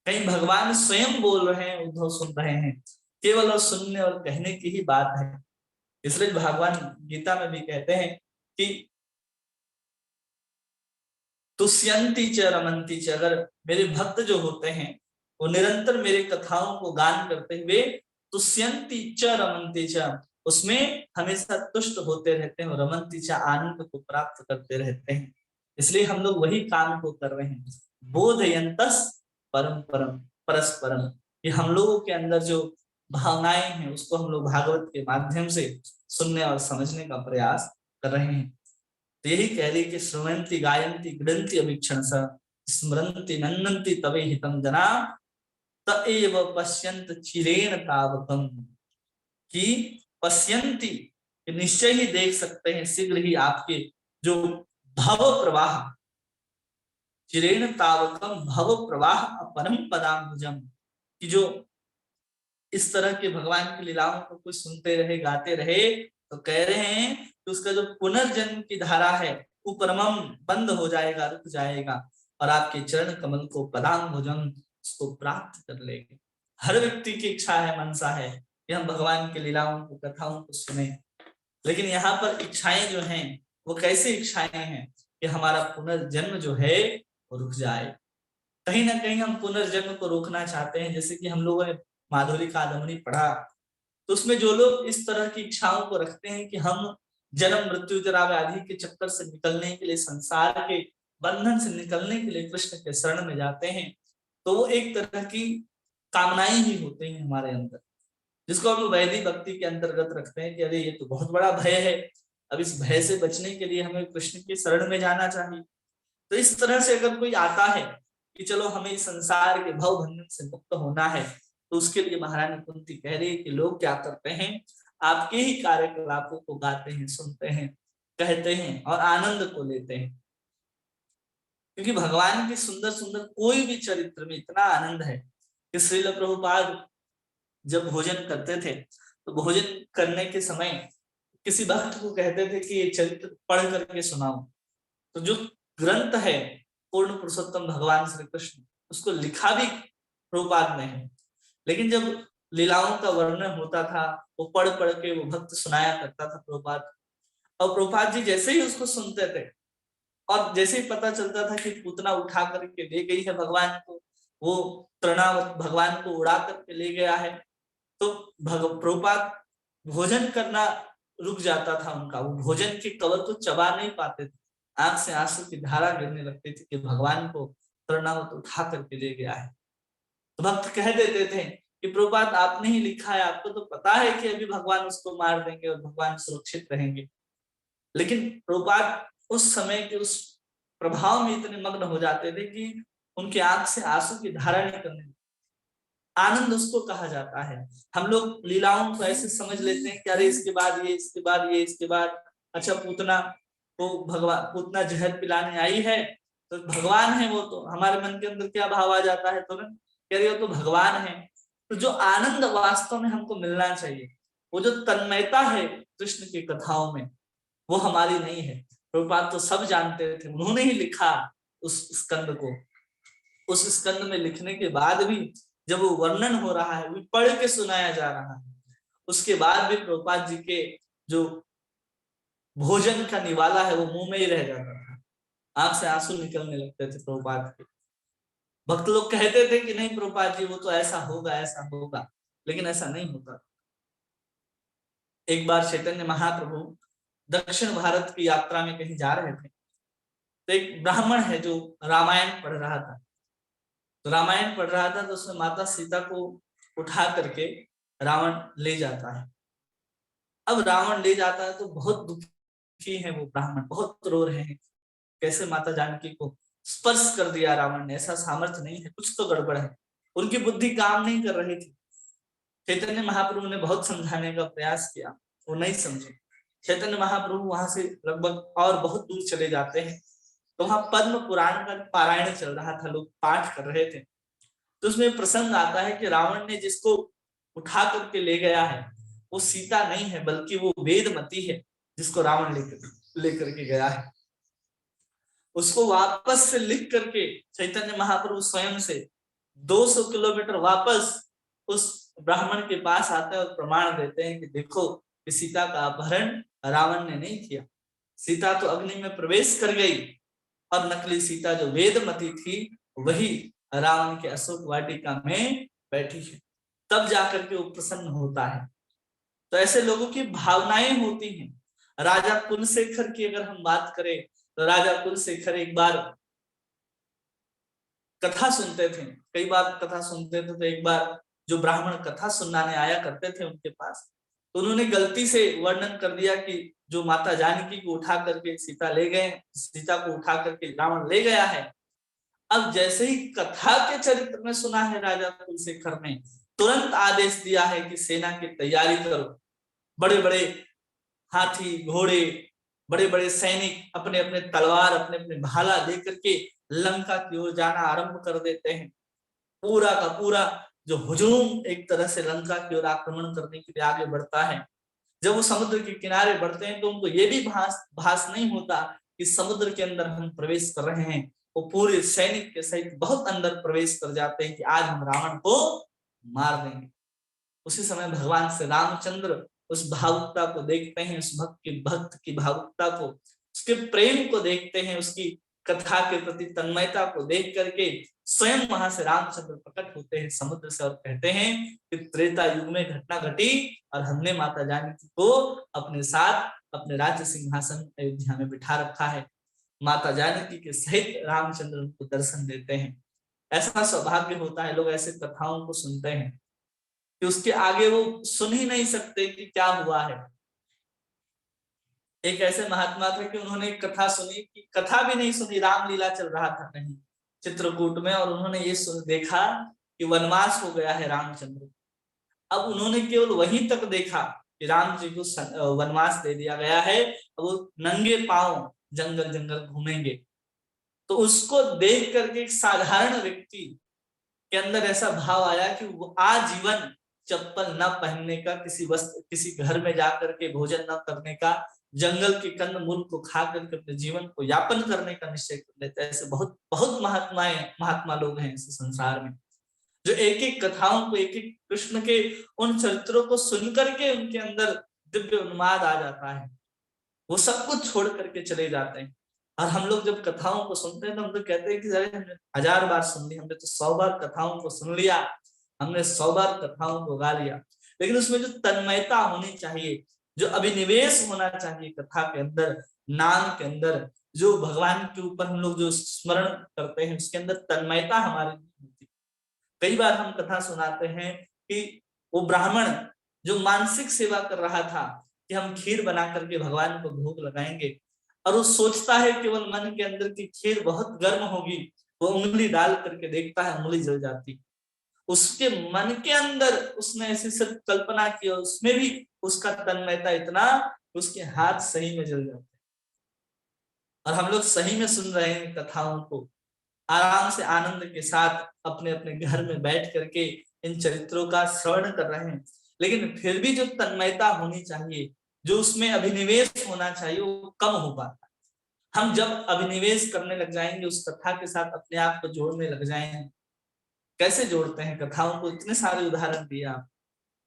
कहीं भगवान स्वयं बोल रहे हैं, उद्धव सुन रहे हैं। केवल और सुनने और कहने की ही बात है। इसलिए भगवान गीता में भी कहते हैं कि तुष्यंती च रमंती च, अगर मेरे भक्त जो होते हैं वो निरंतर मेरे कथाओं को गान करते हुए तुष्यंती च रमंती च, उसमें हमेशा तुष्ट होते रहते हैं और रमंती च आनंद को प्राप्त करते रहते हैं। इसलिए हम लोग वही काम को कर रहे हैं, बोधयंतस परम परम परस्परम। ये हम लोगों के अंदर जो भावनाएं हैं उसको हम लोग भागवत के माध्यम से सुनने और समझने का प्रयास कर रहे हैं। तो यही कह रही कि श्रवंती गायंती गृणंती अवीक्षण स, स्मरंती नन्नंती तवे हितम जना, तएव पश्यंत चिरेण तावकम, कि पश्यंती निश्चय ही देख सकते हैं शीघ्र ही आपके जो भव प्रवाह, चिरेण तावकम भव प्रवाह परम पदाम्बुजम, कि जो इस तरह के भगवान की लीलाओं को कोई सुनते रहे गाते रहे, तो कह रहे हैं कि उसका जो पुनर्जन्म की धारा है वो परमम बंद हो जाएगा, रुक जाएगा, और आपके चरण कमल को पदाम्बुजम उसको प्राप्त कर लेंगे। हर व्यक्ति की इच्छा है, मनसा है कि हम भगवान की लीलाओं को कथाओं को सुने, लेकिन यहाँ पर इच्छाएं जो हैं वो कैसी इच्छाएं हैं कि हमारा पुनर्जन्म जो है वो रुक जाए। कहीं ना कहीं हम पुनर्जन्म को रोकना चाहते हैं। जैसे कि हम लोगों ने माधुरी कादम्बरी पढ़ा, तो उसमें जो लोग इस तरह की इच्छाओं को रखते हैं कि हम जन्म मृत्यु जरा व्याधि के चक्कर से निकलने के लिए, संसार के बंधन से निकलने के लिए कृष्ण के शरण में जाते हैं, तो वो एक तरह की कामनाएं ही होती हैं हमारे अंदर, जिसको हम वैदिक भक्ति के अंतर्गत रखते हैं कि अरे ये तो बहुत बड़ा भय है, अब इस भय से बचने के लिए हमें कृष्ण के शरण में जाना चाहिए। तो इस तरह से अगर कोई आता है कि चलो हमें इस संसार के भव बंधन से मुक्त होना है, तो उसके लिए महारानी कुंती कह रही है कि लोग क्या करते हैं, आपके ही कार्यकलापों को गाते हैं, सुनते हैं, कहते हैं और आनंद को लेते हैं। क्योंकि भगवान के सुंदर सुंदर कोई भी चरित्र में इतना आनंद है कि श्रील प्रभुपाद जब भोजन करते थे तो भोजन करने के समय किसी भक्त को कहते थे कि ये चरित्र पढ़ करके सुनाओ। तो जो ग्रंथ है पूर्ण पुरुषोत्तम भगवान श्री कृष्ण, उसको लिखा भी प्रभुपाद ने है, लेकिन जब लीलाओं का वर्णन होता था वो पढ़ पढ़ के वो भक्त सुनाया करता था प्रभुपाद, और प्रभुपाद जी जैसे ही उसको सुनते थे और जैसे ही पता चलता था कि पूतना उठा करके ले गई है भगवान को, वो तृणावत भगवान को उड़ा करके ले गया है, तो प्रभुपाद भोजन करना रुक जाता था उनका, वो भोजन के कवर को चबा नहीं पाते थे, आंख से आंसू की धारा गिरने लगती थी कि भगवान को तृणावत उठा करके ले गया है। तो भक्त कह देते थे कि प्रभुपाद आपने ही लिखा है, आपको तो पता है कि अभी भगवान उसको मार देंगे और भगवान सुरक्षित रहेंगे, लेकिन प्रभुपाद उस समय के उस प्रभाव में इतने मग्न हो जाते थे कि उनके आंख से आंसू की धारा निकलने। आनंद उसको कहा जाता है। हम लोग लीलाओं को ऐसे समझ लेते हैं कि अरे इसके बाद ये, इसके बाद ये, इसके बाद अच्छा पूतना को भगवान, पूतना जहर पिलाने आई है तो भगवान है वो, तो हमारे मन के अंदर क्या भाव आ जाता है तुरंत, कह रही हो तो भगवान है। तो जो आनंद वास्तव में हमको मिलना चाहिए, वो जो तन्मयता है कृष्ण की कथाओं में, वो हमारी नहीं है। प्रभुपाद तो सब जानते थे, उन्होंने ही लिखा उस स्कंद को। उस स्कंद में लिखने के बाद भी जब वो वर्णन हो रहा है, वो पढ़ के सुनाया जा रहा है, उसके बाद भी प्रभुपाद जी के जो भोजन का निवाला है वो मुंह में ही रह जाता था, आंख से आंसू निकलने लगते थे प्रभुपाद के। भक्त लोग कहते थे कि नहीं प्रभुपाद जी वो तो ऐसा होगा, ऐसा होगा, लेकिन ऐसा नहीं होता। एक बार चैतन्य महाप्रभु दक्षिण भारत की यात्रा में कहीं जा रहे थे, तो एक ब्राह्मण है जो रामायण पढ़ रहा था, तो रामायण पढ़ रहा था तो उसमें माता सीता को उठा करके रावण ले जाता है। अब रावण ले जाता है तो बहुत दुखी है वो ब्राह्मण, बहुत रो रहे हैं, कैसे माता जानकी को स्पर्श कर दिया रावण ने, ऐसा सामर्थ्य नहीं है, कुछ तो गड़बड़ है। उनकी बुद्धि काम नहीं कर रही थी। चैतन्य महाप्रभु ने बहुत समझाने का प्रयास किया, वो नहीं समझे। चैतन्य महाप्रभु वहां से लगभग और बहुत दूर चले जाते हैं, तो वहां पद्म पुराण का पारायण चल रहा था, लोग पाठ कर रहे थे। तो उसमें प्रसंग आता है कि रावण ने जिसको उठा करके ले गया है वो सीता नहीं है, बल्कि वो वेदमती है, जिसको रावण लेकर के गया है। उसको वापस से लिख करके चैतन्य महाप्रभु स्वयं से 200 किलोमीटर वापस उस ब्राह्मण के पास आते हैं और प्रमाण देते हैं कि देखो कि सीता का अपहरण रावण ने नहीं किया, सीता तो अग्नि में प्रवेश कर गई और नकली सीता जो वेदमती थी वही रावण के अशोक वाटिका में बैठी है। तब जाकर के वो प्रसन्न होता है। तो ऐसे लोगों की भावनाएं होती हैं। राजा कुलशेखर की अगर हम बात करें तो राजा कुलशेखर एक बार कथा सुनते थे, कई बार कथा सुनते थे, तो एक बार जो ब्राह्मण कथा सुनाने आया करते थे उनके पास, तो उन्होंने गलती से वर्णन कर दिया कि जो माता जानकी को उठा करके सीता ले गए, सीता को उठा करके रावण ले गया है। अब जैसे ही कथा के चरित्र में सुना है राजा कुलशेखर ने, तुरंत आदेश दिया है कि सेना की तैयारी करो। बड़े बड़े हाथी घोड़े, बड़े बड़े सैनिक अपने अपने तलवार अपने अपने भाला लेकर के लंका की ओर जाना आरंभ कर देते हैं। पूरा का पूरा जो हुजूम एक तरह से लंका की ओर आक्रमण करने के लिए आगे बढ़ता है। जब वो समुद्र के किनारे बढ़ते हैं तो उनको ये भी भास नहीं होता कि समुद्र के अंदर हम प्रवेश कर रहे हैं। वो पूरे सैनिक के सहित बहुत अंदर प्रवेश कर जाते हैं कि आज हम रावण को मार देंगे। उसी समय भगवान श्री रामचंद्र उस भावुकता को देखते हैं, उस भक्त की भावुकता को, उसके प्रेम को देखते हैं, उसकी कथा के प्रति तन्मयता को देख करके स्वयं वहां से रामचंद्र प्रकट होते हैं समुद्र से और कहते हैं कि त्रेता युग में घटना घटी और हमने माता जानकी को अपने साथ अपने राज्य सिंहासन अयोध्या में बिठा रखा है। माता जानकी के सहित रामचंद्र उनको दर्शन देते हैं। ऐसा सौभाग्य होता है, लोग ऐसे कथाओं को सुनते हैं कि उसके आगे वो सुन ही नहीं सकते कि क्या हुआ है। एक ऐसे महात्मा थे कि उन्होंने एक कथा सुनी, कि कथा भी नहीं सुनी, रामलीला चल रहा था कहीं चित्रकूट में, और उन्होंने ये देखा कि वनवास हो गया है रामचंद्र। अब उन्होंने केवल वहीं तक देखा कि राम जी को वनवास दे दिया गया है, अब वो नंगे पांव जंगल जंगल घूमेंगे। तो उसको देख करके एक साधारण व्यक्ति के अंदर ऐसा भाव आया कि वो आजीवन चप्पल न पहनने का, किसी घर में जाकर के भोजन न करने का, जंगल के कंद मूल को खा करके अपने जीवन को यापन करने का निश्चय कर लेते हैं। ऐसे बहुत बहुत महात्मा लोग हैं इस संसार में, जो एक एक कथाओं को, एक एक कृष्ण के उन चरित्रों को सुन करके उनके अंदर दिव्य उन्माद आ जाता है। वो सब कुछ छोड़ करके चले जाते हैं। और हम लोग जब कथाओं को सुनते हैं तो हम तो कहते हैं कि अरे हमने 1000 बार सुन ली, हमने तो 100 बार कथाओं को सुन लिया, हमने 100 बार कथाओं को गा लिया। लेकिन उसमें जो तन्मयता होनी चाहिए, जो अभिनिवेश होना चाहिए कथा के अंदर, नाम के अंदर, जो भगवान के ऊपर हम लोग जो स्मरण करते हैं उसके अंदर तन्मयता हमारी नहीं होती। कई बार हम कथा सुनाते हैं कि वो ब्राह्मण जो मानसिक सेवा कर रहा था कि हम खीर बना करके भगवान को भोग लगाएंगे, और वो सोचता है केवल मन के अंदर की खीर बहुत गर्म होगी, वो उंगली डाल करके देखता है उंगली जल जाती। उसके मन के अंदर उसने ऐसी सिर्फ कल्पना की और उसमें भी उसका तन्मयता इतना, उसके हाथ सही में जल जाते। और हम लोग सही में सुन रहे हैं कथाओं को, आराम से आनंद के साथ अपने अपने घर में बैठ करके इन चरित्रों का श्रवण कर रहे हैं, लेकिन फिर भी जो तन्मयता होनी चाहिए, जो उसमें अभिनिवेश होना चाहिए, वो कम हो पाता है। हम जब अभिनिवेश करने लग जाएंगे, उस कथा के साथ अपने आप को जोड़ने लग जाएंगे। कैसे जोड़ते हैं कथाओं को, इतने सारे उदाहरण दिए आप।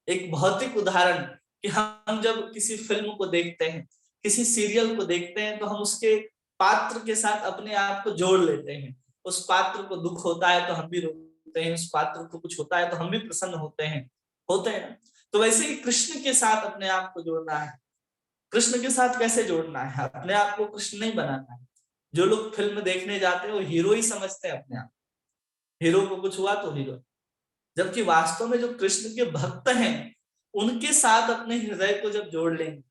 एक भौतिक उदाहरण कि हम जब किसी फिल्म को देखते हैं, किसी सीरियल को देखते हैं, तो हम उसके पात्र के साथ अपने आप को जोड़ लेते हैं। उस पात्र को दुख होता है तो हम भी रोते हैं, उस पात्र को कुछ होता है तो हम भी प्रसन्न होते हैं ना। तो वैसे ही कृष्ण के साथ अपने आप को जोड़ना है। कृष्ण के साथ कैसे जोड़ना है? अपने आप को कृष्ण नहीं बनाना है, जो लोग फिल्म देखने जाते हैं वो हीरो ही समझते हैं अपने आप, हीरो को कुछ हुआ तो हीरो, जबकि वास्तव में जो कृष्ण के भक्त हैं उनके साथ अपने हृदय को जब जोड़ लेंगे,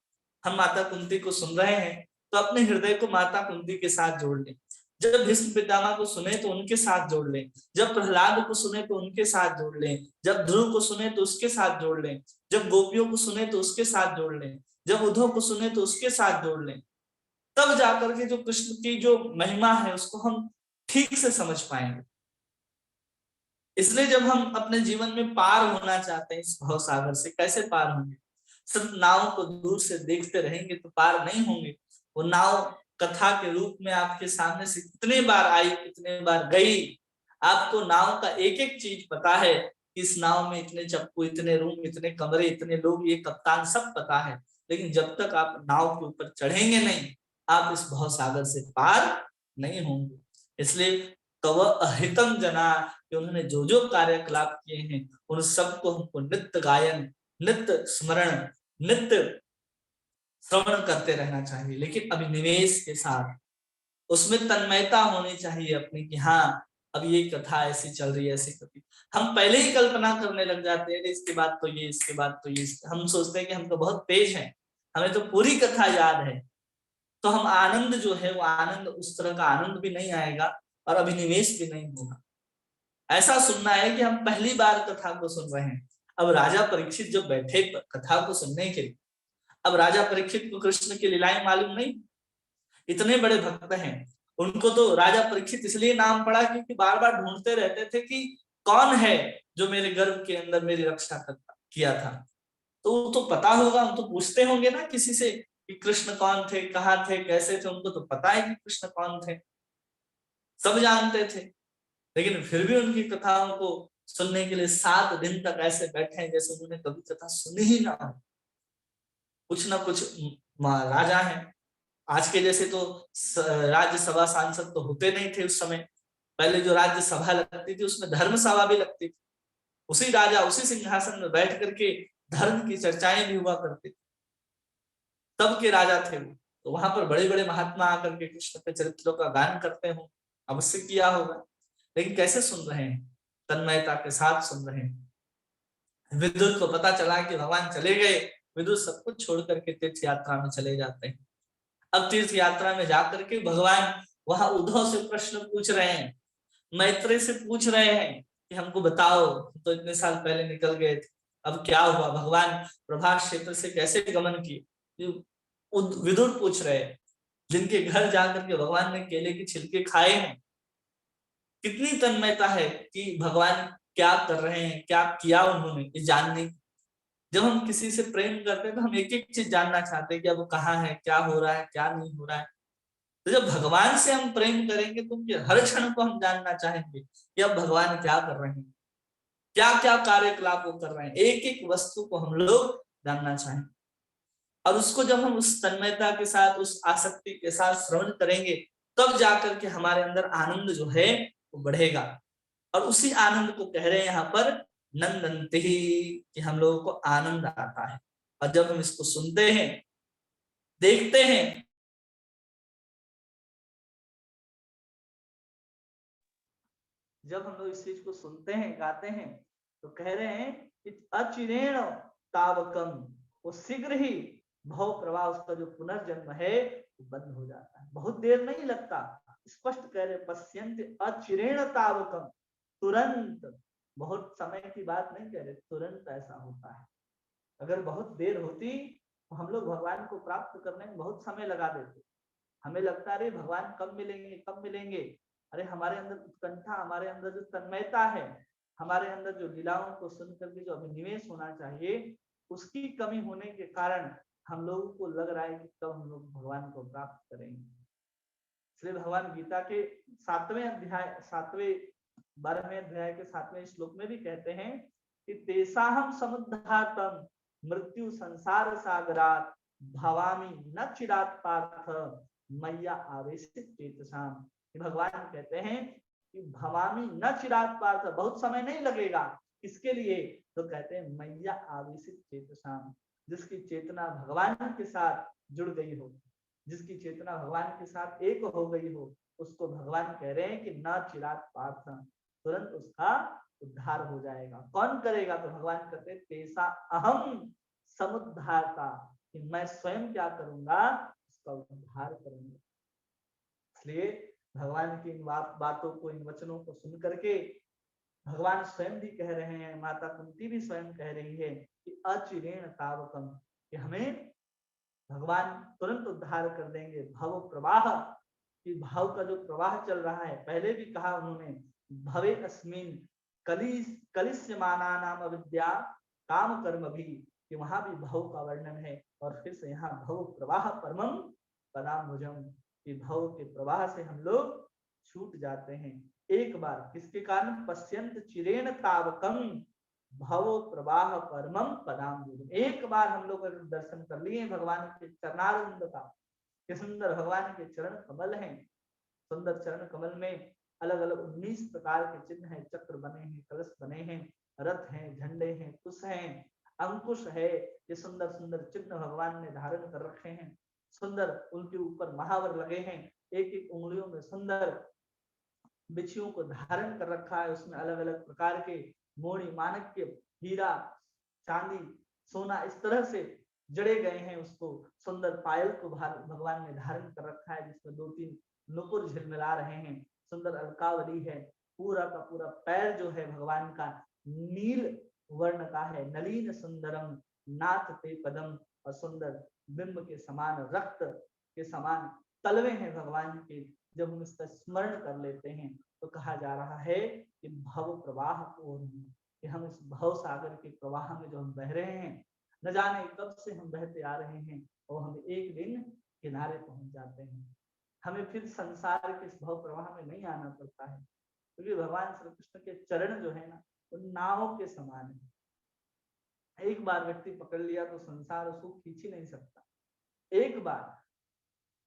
हम माता कुंती को सुन रहे हैं तो अपने हृदय को माता कुंती के साथ जोड़ लें, जब भीष्म पितामह को सुने तो उनके साथ जोड़ लें, जब प्रहलाद को सुने तो उनके साथ जोड़ लें, जब ध्रुव को सुने तो उसके साथ जोड़ लें, जब गोपियों को सुने तो उसके साथ जोड़ लें, जब उद्धव को सुने तो उसके साथ जोड़ लें, तब जाकर के जो कृष्ण की जो महिमा है उसको हम ठीक से समझ पाएंगे। इसलिए जब हम अपने जीवन में पार होना चाहते हैं इस भव सागर से, कैसे पार होंगे? सिर्फ नाव को दूर से देखते रहेंगे तो पार नहीं होंगे। वो नाव कथा के रूप में आपके सामने से कितने बार आई, कितने बार गई, आपको नाव का एक एक चीज पता है। इस नाव में इतने चप्पू, इतने रूम, इतने कमरे, इतने लोग, ये कप्तान, सब पता है। लेकिन जब तक आप नाव के ऊपर चढ़ेंगे नहीं, आप इस भव सागर से पार नहीं होंगे। इसलिए तव अहितम जना, कि उन्होंने जो जो कार्यकलाप किए हैं उन सबको हमको नित्य गायन, नित्य स्मरण, नित्य श्रवण करते रहना चाहिए, लेकिन अभिनिवेश के साथ, उसमें तन्मयता होनी चाहिए अपनी कि हाँ अब ये कथा ऐसी चल रही है, ऐसी कथी, हम पहले ही कल्पना करने लग जाते हैं इसके बाद तो ये, इसके बाद तो ये, हम सोचते हैं कि हम तो बहुत तेज हैं, हमें तो पूरी कथा याद है, तो हम आनंद जो है वो आनंद, उस तरह का आनंद भी नहीं आएगा और अभिनिवेश भी नहीं होगा। ऐसा सुनना है कि हम पहली बार कथा को सुन रहे हैं। अब राजा परीक्षित जब बैठे कथा को सुनने के लिए, अब राजा परीक्षित को कृष्ण की लीलाएं मालूम नहीं, इतने बड़े भक्त हैं, उनको तो राजा परीक्षित इसलिए नाम पड़ा क्योंकि बार बार ढूंढते रहते थे कि कौन है जो मेरे गर्भ के अंदर मेरी रक्षा किया था। तो वो तो पता होगा, हम तो पूछते होंगे ना किसी से कि कृष्ण कौन थे, कहाँ थे, कैसे थे, उनको तो पता है कि कृष्ण कौन थे, सब जानते थे। लेकिन फिर भी उनकी कथाओं को सुनने के लिए 7 दिन तक ऐसे बैठे हैं जैसे उन्होंने कभी कथा सुनी ही ना हो। कुछ ना कुछ राजा है, आज के जैसे तो राज्यसभा सांसद तो होते नहीं थे उस समय, पहले जो राज्यसभा लगती थी उसमें धर्म सभा भी लगती थी, उसी राजा उसी सिंहासन में बैठ करके धर्म की चर्चाएं भी हुआ करती थी, तब के राजा थे वो। तो वहां पर बड़े बड़े महात्मा आकर के कृष्ण के चरित्रों का गान करते हो, अवश्य किया होगा, लेकिन कैसे सुन रहे हैं? तन्मयता के साथ सुन रहे हैं। विदुर को पता चला कि भगवान चले गए, विदुर सब कुछ छोड़ करके तीर्थ यात्रा में चले जाते हैं। अब तीर्थ यात्रा में जाकर के भगवान वहां उद्धव से प्रश्न पूछ रहे हैं, मैत्रेय से पूछ रहे हैं कि हमको बताओ, तो इतने साल पहले निकल गए थे, अब क्या हुआ, भगवान प्रभास क्षेत्र से कैसे गमन किए, विदुर पूछ रहे हैं, जिनके घर जाकर के भगवान ने केले के छिलके खाए हैं। कितनी तन्मयता है कि भगवान क्या कर रहे हैं, क्या किया उन्होंने, ये जानने। जब हम किसी से प्रेम करते हैं तो हम एक एक चीज जानना चाहते हैं कि अब वो कहाँ है, क्या हो रहा है, क्या नहीं हो रहा है। तो जब भगवान से हम प्रेम करेंगे तो उनके हर क्षण को हम जानना चाहेंगे कि अब भगवान क्या कर रहे हैं, क्या क्या कार्यकलाप वो कर रहे हैं, एक एक वस्तु को हम लोग जानना चाहेंगे। और उसको जब हम उस तन्मयता के साथ, उस आसक्ति के साथ श्रवण करेंगे, तब जाकर के हमारे अंदर आनंद जो है वो बढ़ेगा। और उसी आनंद को कह रहे हैं यहाँ पर नंदनते ही, कि हम लोगों को आनंद आता है। और जब हम इसको सुनते हैं, देखते हैं, जब हम लोग इस चीज को सुनते हैं, गाते हैं, तो कह रहे हैं कि अचिरेण तावकम, वो शीघ्र ही भव प्रवाह, उसका जो पुनर्जन्म है वो बंद हो जाता है, बहुत देर नहीं लगता। स्पष्ट कह रहे पश्यन्त अचिरेण तावकम, तुरंत, बहुत समय की बात नहीं कह रहे, तुरंत ऐसा होता है। अगर बहुत देर होती तो हम लोग भगवान को प्राप्त करने में बहुत समय लगा देते, हमें लगता है भगवान कब मिलेंगे, कब मिलेंगे। अरे हमारे अंदर उत्कंठा, हमारे अंदर जो तन्मयता है, हमारे अंदर जो लीलाओं को सुन करके जो अभिनिवेश होना चाहिए, उसकी कमी होने के कारण हम लोगों को लग रहा है कि कब हम लोग भगवान को प्राप्त करेंगे। इसलिए भगवान गीता के 7वें अध्याय, 12वें अध्याय के 7वें श्लोक में भी कहते हैं कि तेसाहम समुद्धातम मृत्यु संसार सागरात भवामी न चिरात पार्थ मैया आवेशित चेतसाम। भगवान कहते हैं कि भवामी न चिरात पार्थ, बहुत समय नहीं लगेगा, इसके लिए तो कहते हैं मैया आवेशित चेतसाम, जिसकी चेतना भगवान के साथ जुड़ गई हो, जिसकी चेतना भगवान के साथ एक हो गई हो, उसको भगवान कह रहे हैं कि न चिरात पार्थ, तुरंत उसका उद्धार हो जाएगा। कौन करेगा? तो भगवान कहते हैं तेसा अहम समुद्धारता, कि मैं स्वयं क्या करूंगा, उसका उद्धार करूंगा। इसलिए भगवान की इन बातों को, इन वचनों को सुन करके भगवान स्वयं भी कह रहे हैं, माता कुंती भी स्वयं कह रही है कि अचिरेण तावकम, कि हमें भगवान तुरंत उद्धार कर देंगे। भव प्रवाह, कि भाव का जो प्रवाह चल रहा है, पहले भी कहा उन्होंने, भवे अस्मिन कलिस्यमाना नाम अविद्या काम कर्म भी, कि वहां भी भव का वर्णन है। और फिर से यहाँ भव प्रवाह परमम पदाम्बुजम, कि भव के प्रवाह से हम लोग छूट जाते हैं एक बार। किसके कारण? पश्यंत चिरेण तावकम भव प्रवाह परमम पदाम्बुजम। एक बार हम लोग दर्शन कर लिए भगवान के चरणारविंद का, कि सुंदर भगवान के चरण कमल हैं। सुंदर चरण कमल में अलग अलग 19 प्रकार के चिन्ह हैं, चक्र बने हैं, कलश बने हैं, रथ हैं, झंडे हैं, कुश हैं, अंकुश है। ये सुंदर सुंदर चिन्ह भगवान ने धारण कर रखे हैं। सुंदर उनके ऊपर महावर लगे हैं, एक एक उंगलियों में सुंदर बिछियों को धारण कर रखा है। उसमें अलग अलग प्रकार के मोड़ी, माणिक्य, हीरा, चांदी, सोना, इस तरह से जड़े गए हैं। उसको सुंदर पायल को भगवान ने धारण कर रखा है, जिसमें 2-3 नुपुर झिलमिला रहे हैं। सुंदर अलकावली है। पूरा का पूरा पैर जो है भगवान का नील वर्ण का है। नलीन सुंदरम नाथ ते पदम, और सुंदर बिंब के समान, रक्त के समान तलवे हैं भगवान के। जब हम इसका स्मरण कर लेते हैं तो कहा जा रहा है कि भव प्रवाह पूर्ण, कि हम इस भव सागर के प्रवाह में जो हम बह रहे हैं, न जाने कब से हम बहते आ रहे हैं, और हम एक दिन किनारे पहुंच जाते हैं। हमें फिर संसार के इस भव प्रवाह में नहीं आना पड़ता है, क्योंकि भगवान श्री कृष्ण के चरण जो है ना, वो नाव के समान है। एक बार व्यक्ति पकड़ लिया तो संसार उसको खींच ही नहीं सकता, एक बार।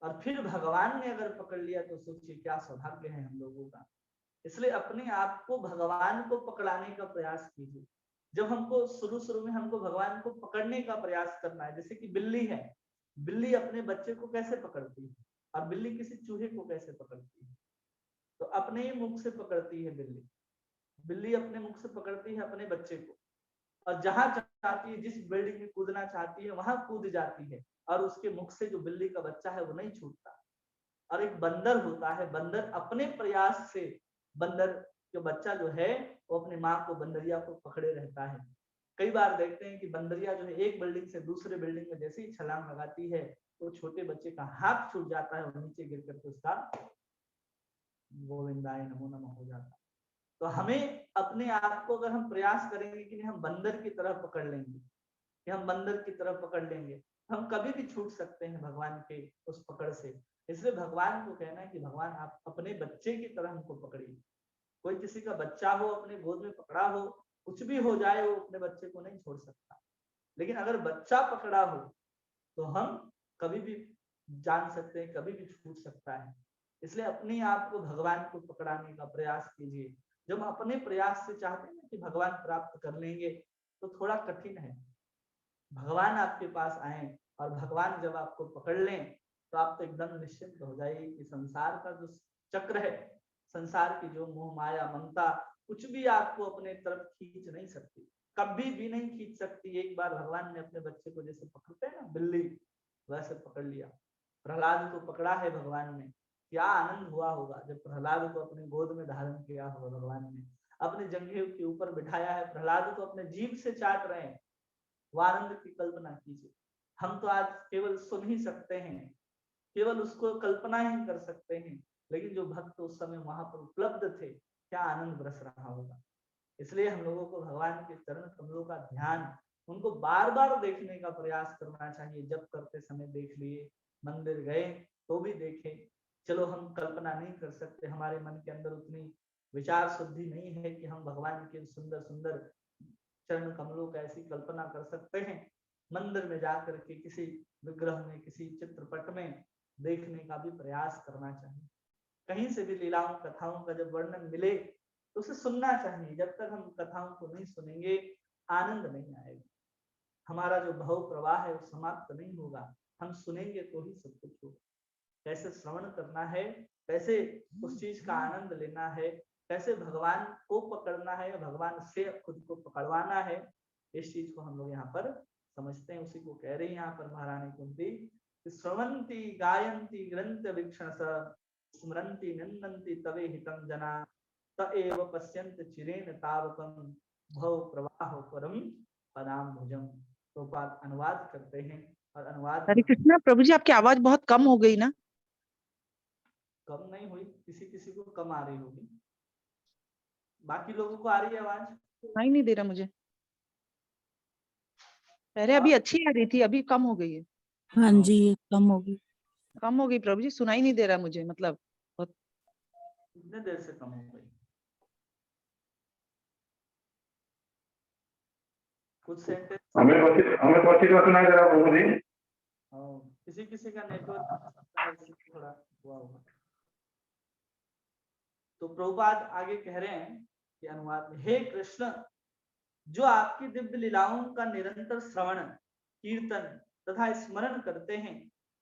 और फिर भगवान ने अगर पकड़ लिया तो सोचिए क्या सौभाग्य है हम लोगों का। इसलिए अपने आप को भगवान को पकड़ाने का प्रयास कीजिए। जब हमको शुरू में हमको भगवान को पकड़ने का प्रयास करना है, जैसे कि बिल्ली है, बिल्ली अपने बच्चे को कैसे पकड़ती है, और बिल्ली किसी चूहे को कैसे पकड़ती है? तो अपने ही मुख से पकड़ती है बिल्ली। बिल्ली अपने मुख से पकड़ती है अपने बच्चे को, और जहां चाहती है, जिस बिल्डिंग में कूदना चाहती है वहां कूद जाती है, और उसके मुख से जो बिल्ली का बच्चा है वो नहीं छूटता। और एक बंदर होता है, बंदर अपने प्रयास से, बंदर जो बच्चा जो है वो अपनी माँ को, बंदरिया को पकड़े रहता है। कई बार देखते हैं कि बंदरिया जो है एक बिल्डिंग से दूसरे बिल्डिंग में जैसे ही छलांग लगाती है, तो छोटे बच्चे का हाथ छूट जाता है और नीचे गिर करके उसका गोविंदाय नमो नमः हो जाता है। तो हमें अपने आप को, अगर हम प्रयास करेंगे कि हम बंदर की तरह पकड़ लेंगे, कि हम बंदर की तरह पकड़ लेंगे, हम कभी भी छूट सकते हैं भगवान के उस पकड़ से। इसलिए भगवान को कहना है कि भगवान आप अपने बच्चे की तरह हमको पकड़िए। कोई किसी का बच्चा हो, अपने गोद में पकड़ा हो, कुछ भी हो जाए, वो अपने बच्चे को नहीं छोड़ सकता। लेकिन अगर बच्चा पकड़ा हो तो हम कभी भी जान सकते हैं, कभी भी छूट सकता है। इसलिए अपने आप को भगवान को पकड़ाने का प्रयास कीजिए। जब हम अपने प्रयास से चाहते हैं कि भगवान प्राप्त कर लेंगे, तो थोड़ा कठिन है। भगवान आपके पास आए और भगवान जब आपको पकड़ लें, तो आप तो एकदम निश्चिंत हो जाइए कि संसार का जो चक्र है, संसार की जो मोह माया ममता, कुछ भी आपको अपने तरफ खींच नहीं सकती, कभी भी नहीं खींच सकती। एक बार भगवान ने अपने बच्चे को जैसे पकड़ते हैं ना बिल्ली, वैसे पकड़ लिया। प्रहलाद को पकड़ा है भगवान ने, क्या आनंद हुआ होगा जब प्रहलाद को अपने गोद में धारण किया होगा भगवान ने, अपने जंघे के ऊपर बिठाया है, प्रहलाद को अपने जीभ से चाट रहे हैं। आनंद की कल्पना कीजिए। हम तो आज केवल सुन ही सकते हैं, केवल उसको कल्पना ही कर सकते हैं, लेकिन जो भक्त उस समय वहां पर उपलब्ध थे, क्या आनंद बरस रहा होगा। इसलिए हम लोगों को भगवान के चरण कमलों का ध्यान, उनको बार बार देखने का प्रयास करना चाहिए। जब करते समय देख लिए, मंदिर गए तो भी देखे। चलो हम कल्पना नहीं कर सकते, हमारे मन के अंदर उतनी विचार शुद्धि नहीं है कि हम भगवान के सुंदर सुंदर चरण कमलों का ऐसी कल्पना कर सकते हैं। मंदिर में जाकर के किसी विग्रह में, किसी चित्रपट में देखने का भी प्रयास करना चाहिए। कहीं से भी लीलाओं कथाओं का जब वर्णन मिले तो उसे सुनना चाहिए। जब तक हम कथाओं को नहीं सुनेंगे, आनंद नहीं आएगा। हमारा जो भव प्रवाह है वो समाप्त नहीं होगा। हम सुनेंगे तो ही सब कुछ होगा। कैसे श्रवण करना है, कैसे उस चीज का आनंद लेना है, कैसे भगवान को पकड़ना है, भगवान से खुद को पकड़वाना है, इस चीज को हम लोग यहाँ पर समझते हैं। उसी को कह रही है यहाँ पर महारानी कुंती, श्रवंती गायंती ग्रंथ वीक्षण स्मरंती नंदंती तवे हितम जना तएव पश्यन्त चिरेण तावकम भव प्रवाह परम पदाम भुजम। तो अनुवाद करते हैं और अनुवाद हरे कृष्णा। प्रभु जी आपकी आवाज बहुत कम हो गई ना? कम नहीं हुई, किसी किसी को कम आ रही होगी, बाकी लोगों को आ रही है आवाज? सुनाई नहीं दे रहा मुझे। पहले अभी अच्छी आ रही थी, अभी कम हो गई है। हाँ जी, कम होगी। कम हो गई प्रभु जी, सुनाई नहीं दे रहा मुझे, मतलब कितने देर से कम हो गई? कुछ सेंटेंस हमें क्वेश्चन सुनाई दे रहा प्रभु जी। किसी किसी का नेटवर्क थोड़ा हुआ होगा। तो प्रभुपाद आगे कह रहे हैं कि अनुवाद में, हे कृष्ण, जो आपकी दिव्य लीलाओं का निरंतर श्रवण, कीर्तन तथा स्मरण करते हैं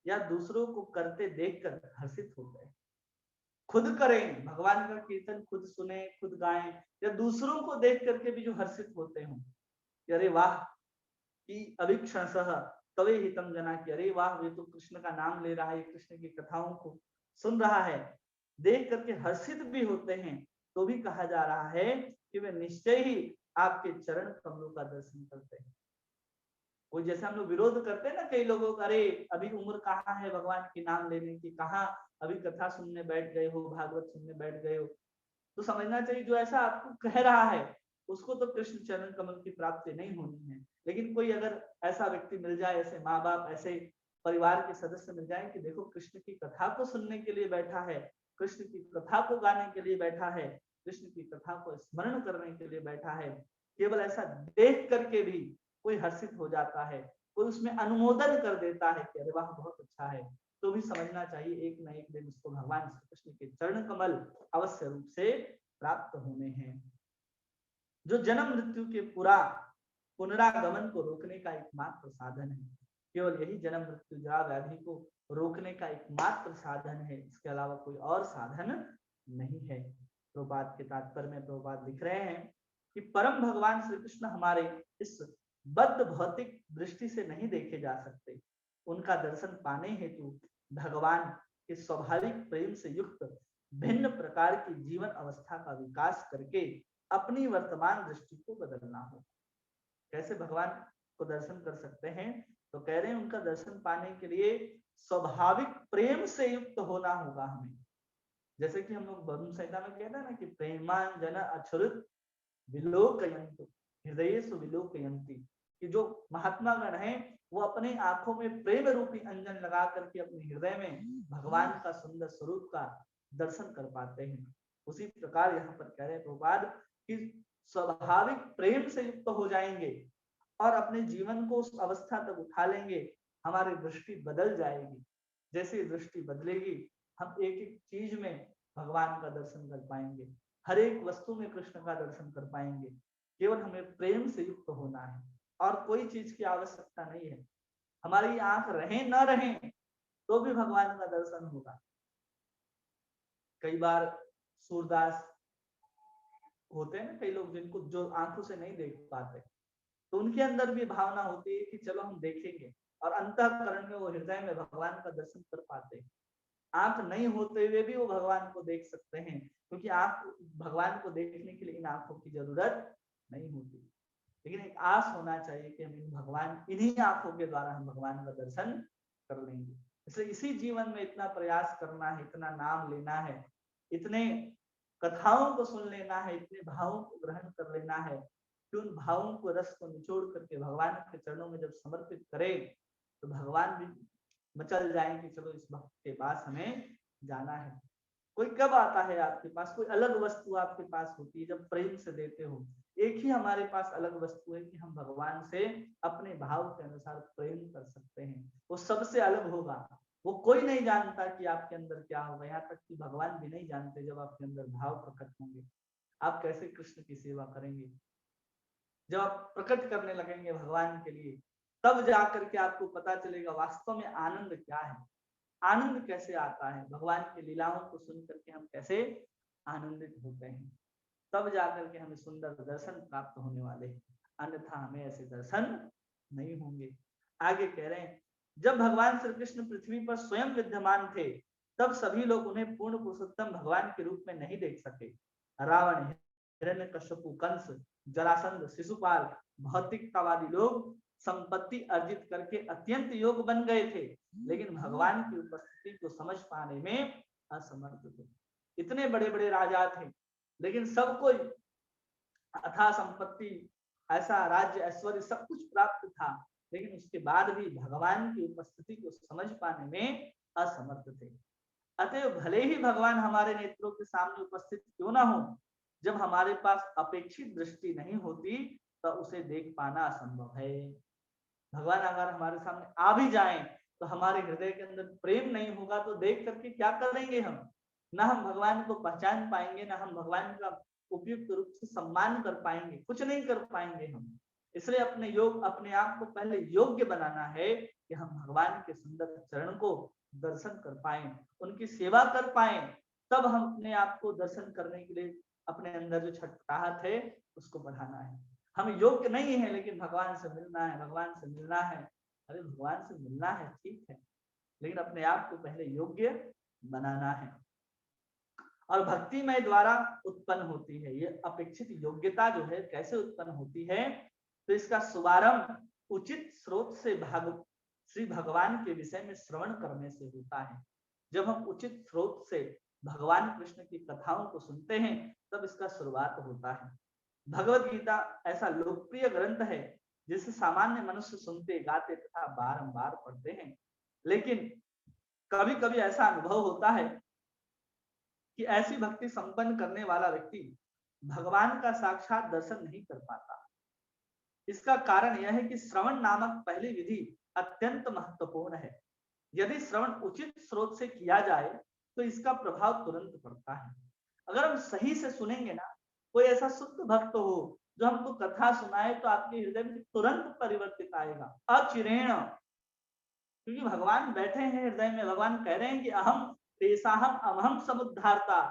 या दूसरों को करते देखकर हर्षित होते हैं। खुद करें भगवान का कीर्तन, खुद सुने, खुद गाएं, या दूसरों को देख करके भी जो हर्षित होते हों, अरे वाह कि अभिक्षण सह तवे हितम जना, की अरे वाह वे तो कृष्ण का नाम ले रहा है, कृष्ण की कथाओं को सुन रहा है, देख करके हर्षित भी होते हैं, तो भी कहा जा रहा है कि वे निश्चय ही आपके चरण कमलों का दर्शन करते हैं। कोई जैसे हम लोग विरोध करते हैं ना कई लोगों का, अरे अभी उम्र कहाँ है भगवान के नाम लेने की, कहाँ अभी कथा सुनने बैठ गए हो, भागवत सुनने बैठ गए हो। तो समझना चाहिए जो ऐसा आपको कह रहा है उसको तो कृष्ण चरण कमल की प्राप्ति नहीं होनी है। लेकिन कोई अगर ऐसा व्यक्ति मिल जाए, ऐसे माँ बाप, ऐसे परिवार के सदस्य मिल जाए कि देखो कृष्ण की कथा को सुनने के लिए बैठा है, कृष्ण की कथा को गाने के लिए बैठा है, कृष्ण की कथा को स्मरण करने के लिए बैठा है, केवल ऐसा देख करके भी कोई हर्षित हो जाता है, कोई उसमें अनुमोदन कर देता है कि अरे वाह बहुत अच्छा है, तो भी समझना चाहिए एक न एक दिन उसको भगवान श्री कृष्ण के चरण कमल अवश्य रूप से प्राप्त होने हैं। जो जन्म मृत्यु के पूरा पुनरागमन को रोकने का एकमात्र साधन है, केवल यही जन्म मृत्यु जरा व्याधि को रोकने का एकमात्र साधन है, इसके अलावा कोई और साधन नहीं है। प्रभुपाद के तात्पर्य में प्रभुपाद लिख रहे हैं कि परम भगवान श्री कृष्ण हमारे इस बद्ध भौतिक दृष्टि से नहीं देखे जा सकते। उनका दर्शन पाने हेतु भगवान के स्वाभाविक प्रेम से युक्त भिन्न प्रकार की जीवन अवस्था का विकास करके अपनी वर्तमान दृष्टि को बदलना हो। कैसे भगवान को दर्शन कर सकते हैं? तो कह रहे हैं उनका दर्शन पाने के लिए स्वाभाविक प्रेम से युक्त होना होगा हमें। जैसे कि हम लोग भगवत संहिता में कहते हैं ना कि प्रेमांजन अछुरित विलोकयन्तु हृदयेषु विलोकयन्ति, कि जो महात्मा गण हैं वो अपने आंखों में प्रेम रूपी अंजन लगा करके अपने हृदय में भगवान का सुंदर स्वरूप का दर्शन कर पाते हैं। उसी प्रकार यहाँ पर कह रहे हैं प्रभुपाद कि स्वाभाविक प्रेम से युक्त हो जाएंगे और अपने जीवन को उस अवस्था तक उठा लेंगे, हमारी दृष्टि बदल जाएगी। जैसे दृष्टि बदलेगी हम एक एक चीज में भगवान का दर्शन कर पाएंगे, हर एक वस्तु में कृष्ण का दर्शन कर पाएंगे। केवल हमें प्रेम से युक्त होना है और कोई चीज की आवश्यकता नहीं है। हमारी आंख रहे न रहे तो भी भगवान का दर्शन होगा। कई बार सूरदास होते हैं ना कई लोग जिनको जो आंखों से नहीं देख पाते, तो उनके अंदर भी भावना होती है कि चलो हम देखेंगे, और अंतःकरण में वो हृदय में भगवान का दर्शन कर पाते हैं। आंख नहीं होते हुए भी वो भगवान को देख सकते हैं, क्योंकि आंख भगवान को देखने के लिए इन आंखों की जरूरत नहीं होती। लेकिन एक आस होना चाहिए कि हम भगवान इन्हीं आंखों के द्वारा हम भगवान का दर्शन कर लेंगे। इसलिए इसी जीवन में इतना प्रयास करना है, इतना नाम लेना है, इतने कथाओं को सुन लेना है, इतने भावों को ग्रहण कर लेना है कि उन भावों को, रस को निचोड़ करके भगवान के चरणों में जब समर्पित करें तो भगवान भी मचल जाए कि चलो इस भक्त के पास हमें जाना है। कोई कब आता है आपके पास? कोई अलग वस्तु आपके पास होती है जब प्रेम से देते हो। एक ही हमारे पास अलग वस्तु है कि हम भगवान से अपने भाव के अनुसार प्रेम कर सकते हैं। वो सबसे अलग होगा, वो कोई नहीं जानता कि आपके अंदर क्या होगा, यहाँ तक कि भगवान भी नहीं जानते जब आपके अंदर भाव प्रकट होंगे आप कैसे कृष्ण की सेवा करेंगे। जब आप प्रकट करने लगेंगे भगवान के लिए तब जाकर के आपको पता चलेगा वास्तव में आनंद क्या है, आनंद कैसे आता है, भगवान की लीलाओं को सुन करके हम कैसे आनंदित होते हैं। तब जाकर के हमें सुंदर दर्शन प्राप्त होने वाले हैं, अन्यथा हमें ऐसे दर्शन नहीं होंगे। आगे कह रहे हैं, जब भगवान श्री कृष्ण पृथ्वी पर स्वयं विद्यमान थे तब सभी लोग उन्हें पूर्ण पुरुषोत्तम भगवान के रूप में नहीं देख सके। रावण, हिरण्यकश्यपु, कंस, जरासंध, शिशुपाल, भौतिकतावादी लोग संपत्ति अर्जित करके अत्यंत योग बन गए थे, लेकिन भगवान की उपस्थिति को समझ पाने में असमर्थ थे। इतने बड़े बड़े राजा थे, लेकिन सब कोई अथाह संपत्ति, ऐसा राज्य ऐश्वर्य सब कुछ प्राप्त था, लेकिन उसके बाद भी भगवान की उपस्थिति को समझ पाने में असमर्थ थे। अतएव भले ही भगवान हमारे नेत्रों के सामने उपस्थित क्यों ना हो, जब हमारे पास अपेक्षित दृष्टि नहीं होती तो उसे देख पाना असंभव है। भगवान अगर हमारे सामने आ भी जाएं तो हमारे हृदय के अंदर प्रेम नहीं होगा तो देख करके क्या करेंगे हम, ना हम भगवान को पहचान पाएंगे, ना हम भगवान का उपयुक्त रूप से सम्मान कर पाएंगे, कुछ नहीं कर पाएंगे हम। इसलिए अपने आप को पहले योग्य बनाना है कि हम भगवान के सुंदर चरण को दर्शन कर पाए, उनकी सेवा कर पाए, तब हम अपने आप को दर्शन करने के लिए अपने अंदर जो छटपटाहट है उसको बढ़ाना है। हम योग्य नहीं है लेकिन भगवान से मिलना है, भगवान से मिलना है। अरे भगवान से मिलना है ठीक है, लेकिन अपने आप को पहले योग्य बनाना है। और भक्तिमय द्वारा उत्पन्न होती है ये अपेक्षित योग्यता, जो है कैसे उत्पन्न होती है, तो इसका शुभारंभ उचित स्रोत से श्री भगवान के विषय में श्रवण करने से होता है। जब हम उचित स्रोत से भगवान कृष्ण की कथाओं को सुनते हैं तब इसका शुरुआत होता है। भगवत गीता ऐसा लोकप्रिय ग्रंथ है जिसे सामान्य मनुष्य सुनते, गाते तथा बारंबार पढ़ते हैं, लेकिन कभी कभी ऐसा अनुभव होता है कि ऐसी भक्ति संपन्न करने वाला व्यक्ति भगवान का साक्षात दर्शन नहीं कर पाता। इसका कारण यह है कि श्रवण नामक पहली विधि अत्यंत महत्वपूर्ण है। यदि श्रवण उचित स्रोत से किया जाए तो इसका प्रभाव तुरंत पड़ता है। अगर हम सही से सुनेंगे ना, कोई ऐसा शुद्ध भक्त हो जो हमको कथा सुनाए तो आपके हृदय में तुरंत परिवर्तित आएगा, अचिरेण। क्योंकि भगवान बैठे हैं हृदय में, भगवान कह रहे हैं कि अहम तेसाहम अहम समुद्धारता,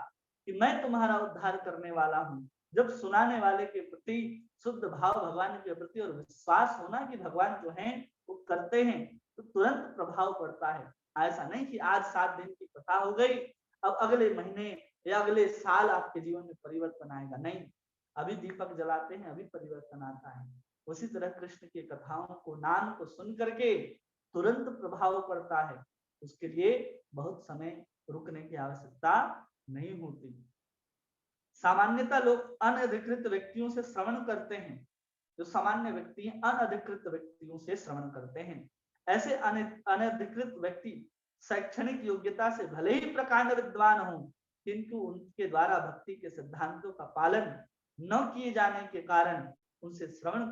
कि मैं तुम्हारा उद्धार करने वाला हूँ। जब सुनाने वाले के प्रति शुद्ध भाव भगवान के प्रति और विश्वास होना कि भगवान जो हैं वो करते हैं, तो तुरंत प्रभाव पड़ता है। ऐसा नहीं कि आज 7 दिन की कथा हो गई, अब अगले महीने या अगले साल आपके जीवन में परिवर्तन आएगा, नहीं। अभी दीपक जलाते हैं, अभी परिवर्तन आता है। उसी तरह कृष्ण की कथाओं को, नाम को सुन करके तुरंत प्रभाव पड़ता है। उसके लिए बहुत समय रुकने की आवश्यकता नहीं होती। सामान्यतः लोग अनधिकृत व्यक्तियों से श्रवण करते हैं। जो सामान्य व्यक्ति हैं अनधिकृत व्यक्तियों से श्रवण करते हैं। ऐसे अनधिकृत व्यक्ति शैक्षणिक योग्यता से भले ही प्रकांड विद्वान हो, किंतु उनके द्वारा भक्ति के सिद्धांतों का पालन न किए जाने के कारण उनसे श्रवण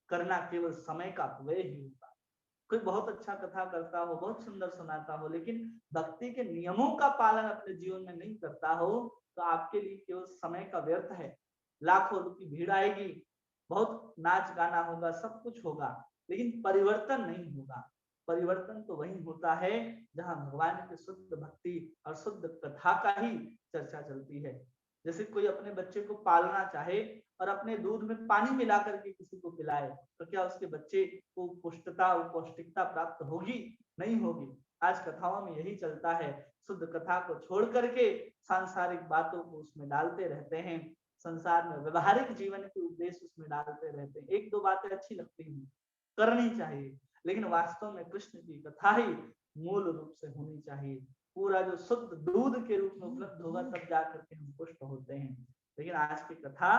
करना केवल समय का अपव्यय ही होता। कोई बहुत अच्छा कथा करता हो, बहुत सुंदर सुनाता हो, लेकिन भक्ति के नियमों का पालन अपने जीवन में नहीं करता हो, तो आपके लिए केवल समय का व्यर्थ है। लाखों लोगों की भीड़ आएगी, बहुत नाच गाना होगा, सब कुछ होगा, लेकिन परिवर्तन नहीं होगा। परिवर्तन तो वही होता है जहां भगवान की शुद्ध भक्ति और शुद्ध कथा का ही चर्चा चलती है। जैसे कोई अपने बच्चे को पालना चाहे और अपने दूध में पानी मिला करके किसी को पिलाए, तो क्या उसके बच्चे को पौष्टिकता प्राप्त होगी? नहीं होगी। आज कथाओं में यही चलता है, शुद्ध कथा को छोड़ करके सांसारिक बातों को उसमें डालते रहते हैं, संसार में व्यवहारिक जीवन के उद्देश्य उसमें डालते रहते हैं। 1-2 बातें अच्छी लगती हैं, करनी चाहिए, लेकिन वास्तव में कृष्ण की कथा ही मूल रूप से होनी चाहिए। पूरा जो शुद्ध दूध के रूप में उपलब्ध होगा तब जाकर के हम पुष्ट होते हैं। लेकिन आज की कथा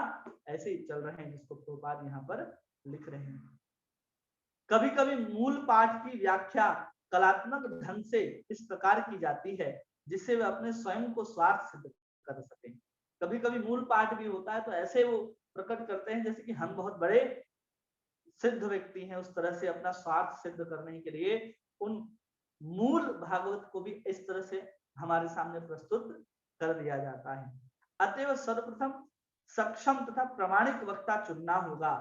ऐसे ही चल रहे हैं, जिसको प्रभुपाद यहाँ पर लिख रहे हैं। कभी कभी मूल पाठ की व्याख्या कलात्मक ढंग से इस प्रकार की जाती है जिससे वे अपने स्वयं को स्वार्थ सिद्ध कर सके। कभी कभी मूल पाठ भी होता है तो ऐसे वो प्रकट करते हैं जैसे कि हम बहुत बड़े सिद्ध व्यक्ति हैं, उस तरह से अपना स्वार्थ सिद्ध करने के लिए उन मूल भागवत को भी इस तरह से हमारे सामने प्रस्तुत कर दिया जाता है। अतएव सर्वप्रथम सक्षम तथा प्रामाणिक वक्ता चुनना होगा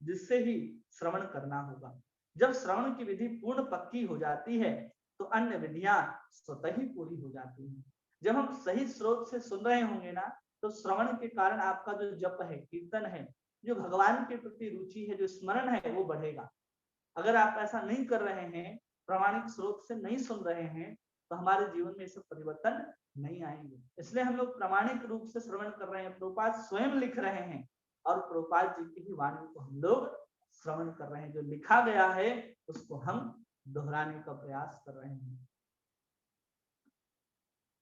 जिससे ही श्रवण करना होगा। जब श्रवण की विधि पूर्ण पक्की हो जाती है तो अन्य विधियां स्वतः ही पूरी हो जाती हैं। जब हम सही स्रोत से सुन रहे होंगे ना, तो श्रवण के कारण आपका जो जप है, कीर्तन है, जो भगवान के प्रति रुचि है, जो स्मरण है, वो बढ़ेगा। अगर आप ऐसा नहीं कर रहे हैं, प्रामाणिक स्रोत से नहीं सुन रहे हैं, तो हमारे जीवन में इससे परिवर्तन नहीं आएंगे। इसलिए हम लोग प्रामाणिक रूप से श्रवण कर रहे हैं। प्रभुपाद स्वयं लिख रहे हैं और प्रभुपाद जी की ही वाणी को हम लोग श्रवण कर रहे हैं। जो लिखा गया है उसको हम दोहराने का प्रयास कर रहे हैं।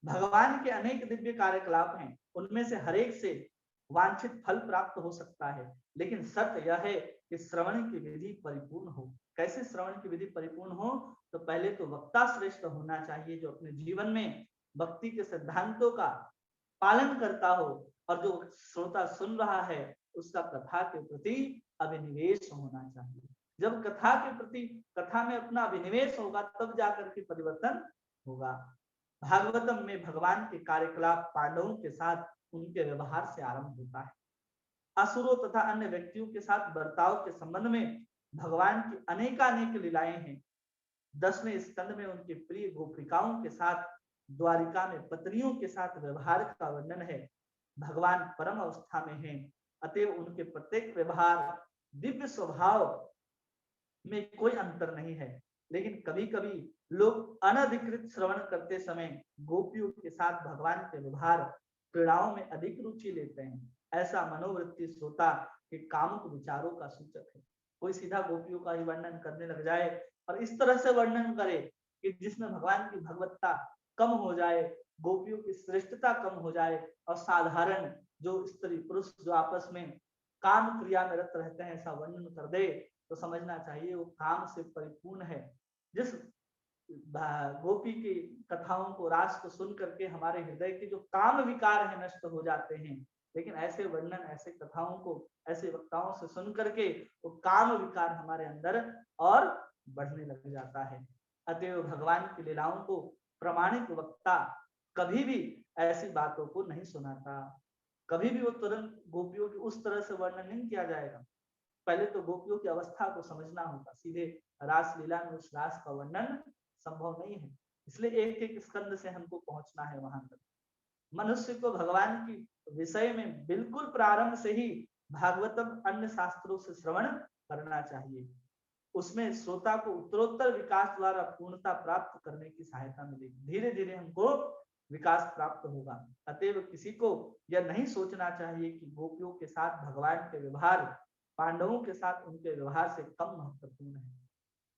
भगवान के अनेक दिव्य कार्यकलाप हैं, उनमें से हर एक से वांछित फल प्राप्त हो सकता है, लेकिन सत्य यह है कि श्रवण की विधि परिपूर्ण हो। कैसे श्रवण की विधि परिपूर्ण हो? तो पहले तो वक्ता श्रेष्ठ होना चाहिए, जो अपने जीवन में भक्ति के सिद्धांतों का पालन करता हो, और जो श्रोता सुन रहा है उसका कथा के प्रति अभिनिवेश होना चाहिए। जब कथा के प्रति, कथा में अपना अभिनिवेश होगा, तब जाकर के परिवर्तन होगा। भागवतम में भगवान के कार्यकलाप पांडवों के साथ उनके व्यवहार से आरंभ होता है। असुरों तथा अन्य व्यक्तियों के साथ बर्ताव के संबंध में भगवान की अनेकानेक लीलाएं हैं। 10वें स्कंद में उनके प्रिय गोपिकाओं के साथ, द्वारिका में पत्नियों के साथ व्यवहार का वर्णन है। भगवान परम अवस्था में हैं, अतएव उनके प्रत्येक व्यवहार, दिव्य स्वभाव में कोई अंतर नहीं है। लेकिन कभी कभी लोग अनधिकृत श्रवण करते समय गोपियों के साथ भगवान के व्यवहार, क्रीड़ाओं में अधिक रुचि लेते हैं। ऐसा मनोवृत्ति श्रोता के कामुक विचारों का सूचक है। कोई सीधा गोपियों का ही वर्णन करने लग जाए और इस तरह से वर्णन करे कि जिसमें भगवान की भगवत्ता कम हो जाए, गोपियों की श्रेष्ठता कम हो जाए, और साधारण जो स्त्री पुरुष जो आपस में काम क्रिया में रत रहते हैं ऐसा वर्णन कर दे, तो समझना चाहिए वो काम से परिपूर्ण है। जिस गोपी की कथाओं को, रास को सुन करके हमारे हृदय के जो काम विकार है नष्ट हो जाते हैं, लेकिन ऐसे वर्णन, ऐसे कथाओं को ऐसे वक्ताओं से सुन करके वो काम विकार हमारे अंदर और बढ़ने लग जाता है। अतएव भगवान की लीलाओं को प्रामाणिक वक्ता कभी भी ऐसी बातों को नहीं सुनाता। कभी भी वो तुरंत गोपियों की उस तरह से वर्णन नहीं किया जाएगा। पहले तो गोपियों की अवस्था को समझना होगा। सीधे रास लीला में उस रास का वर्णन संभव नहीं है। इसलिए एक एक स्कंद से हमको पहुंचना है वहां तक। मनुष्य को भगवान की विषय में बिल्कुल प्रारंभ से ही भागवतम अन्य शास्त्रों से श्रवण करना चाहिए। उसमें श्रोता को उत्तरोत्तर विकास द्वारा पूर्णता प्राप्त करने की सहायता मिलेगी। धीरे धीरे हमको विकास प्राप्त होगा। अतएव किसी को यह नहीं सोचना चाहिए कि गोपियों के साथ भगवान के व्यवहार पांडवों के साथ उनके व्यवहार से कम महत्वपूर्ण है।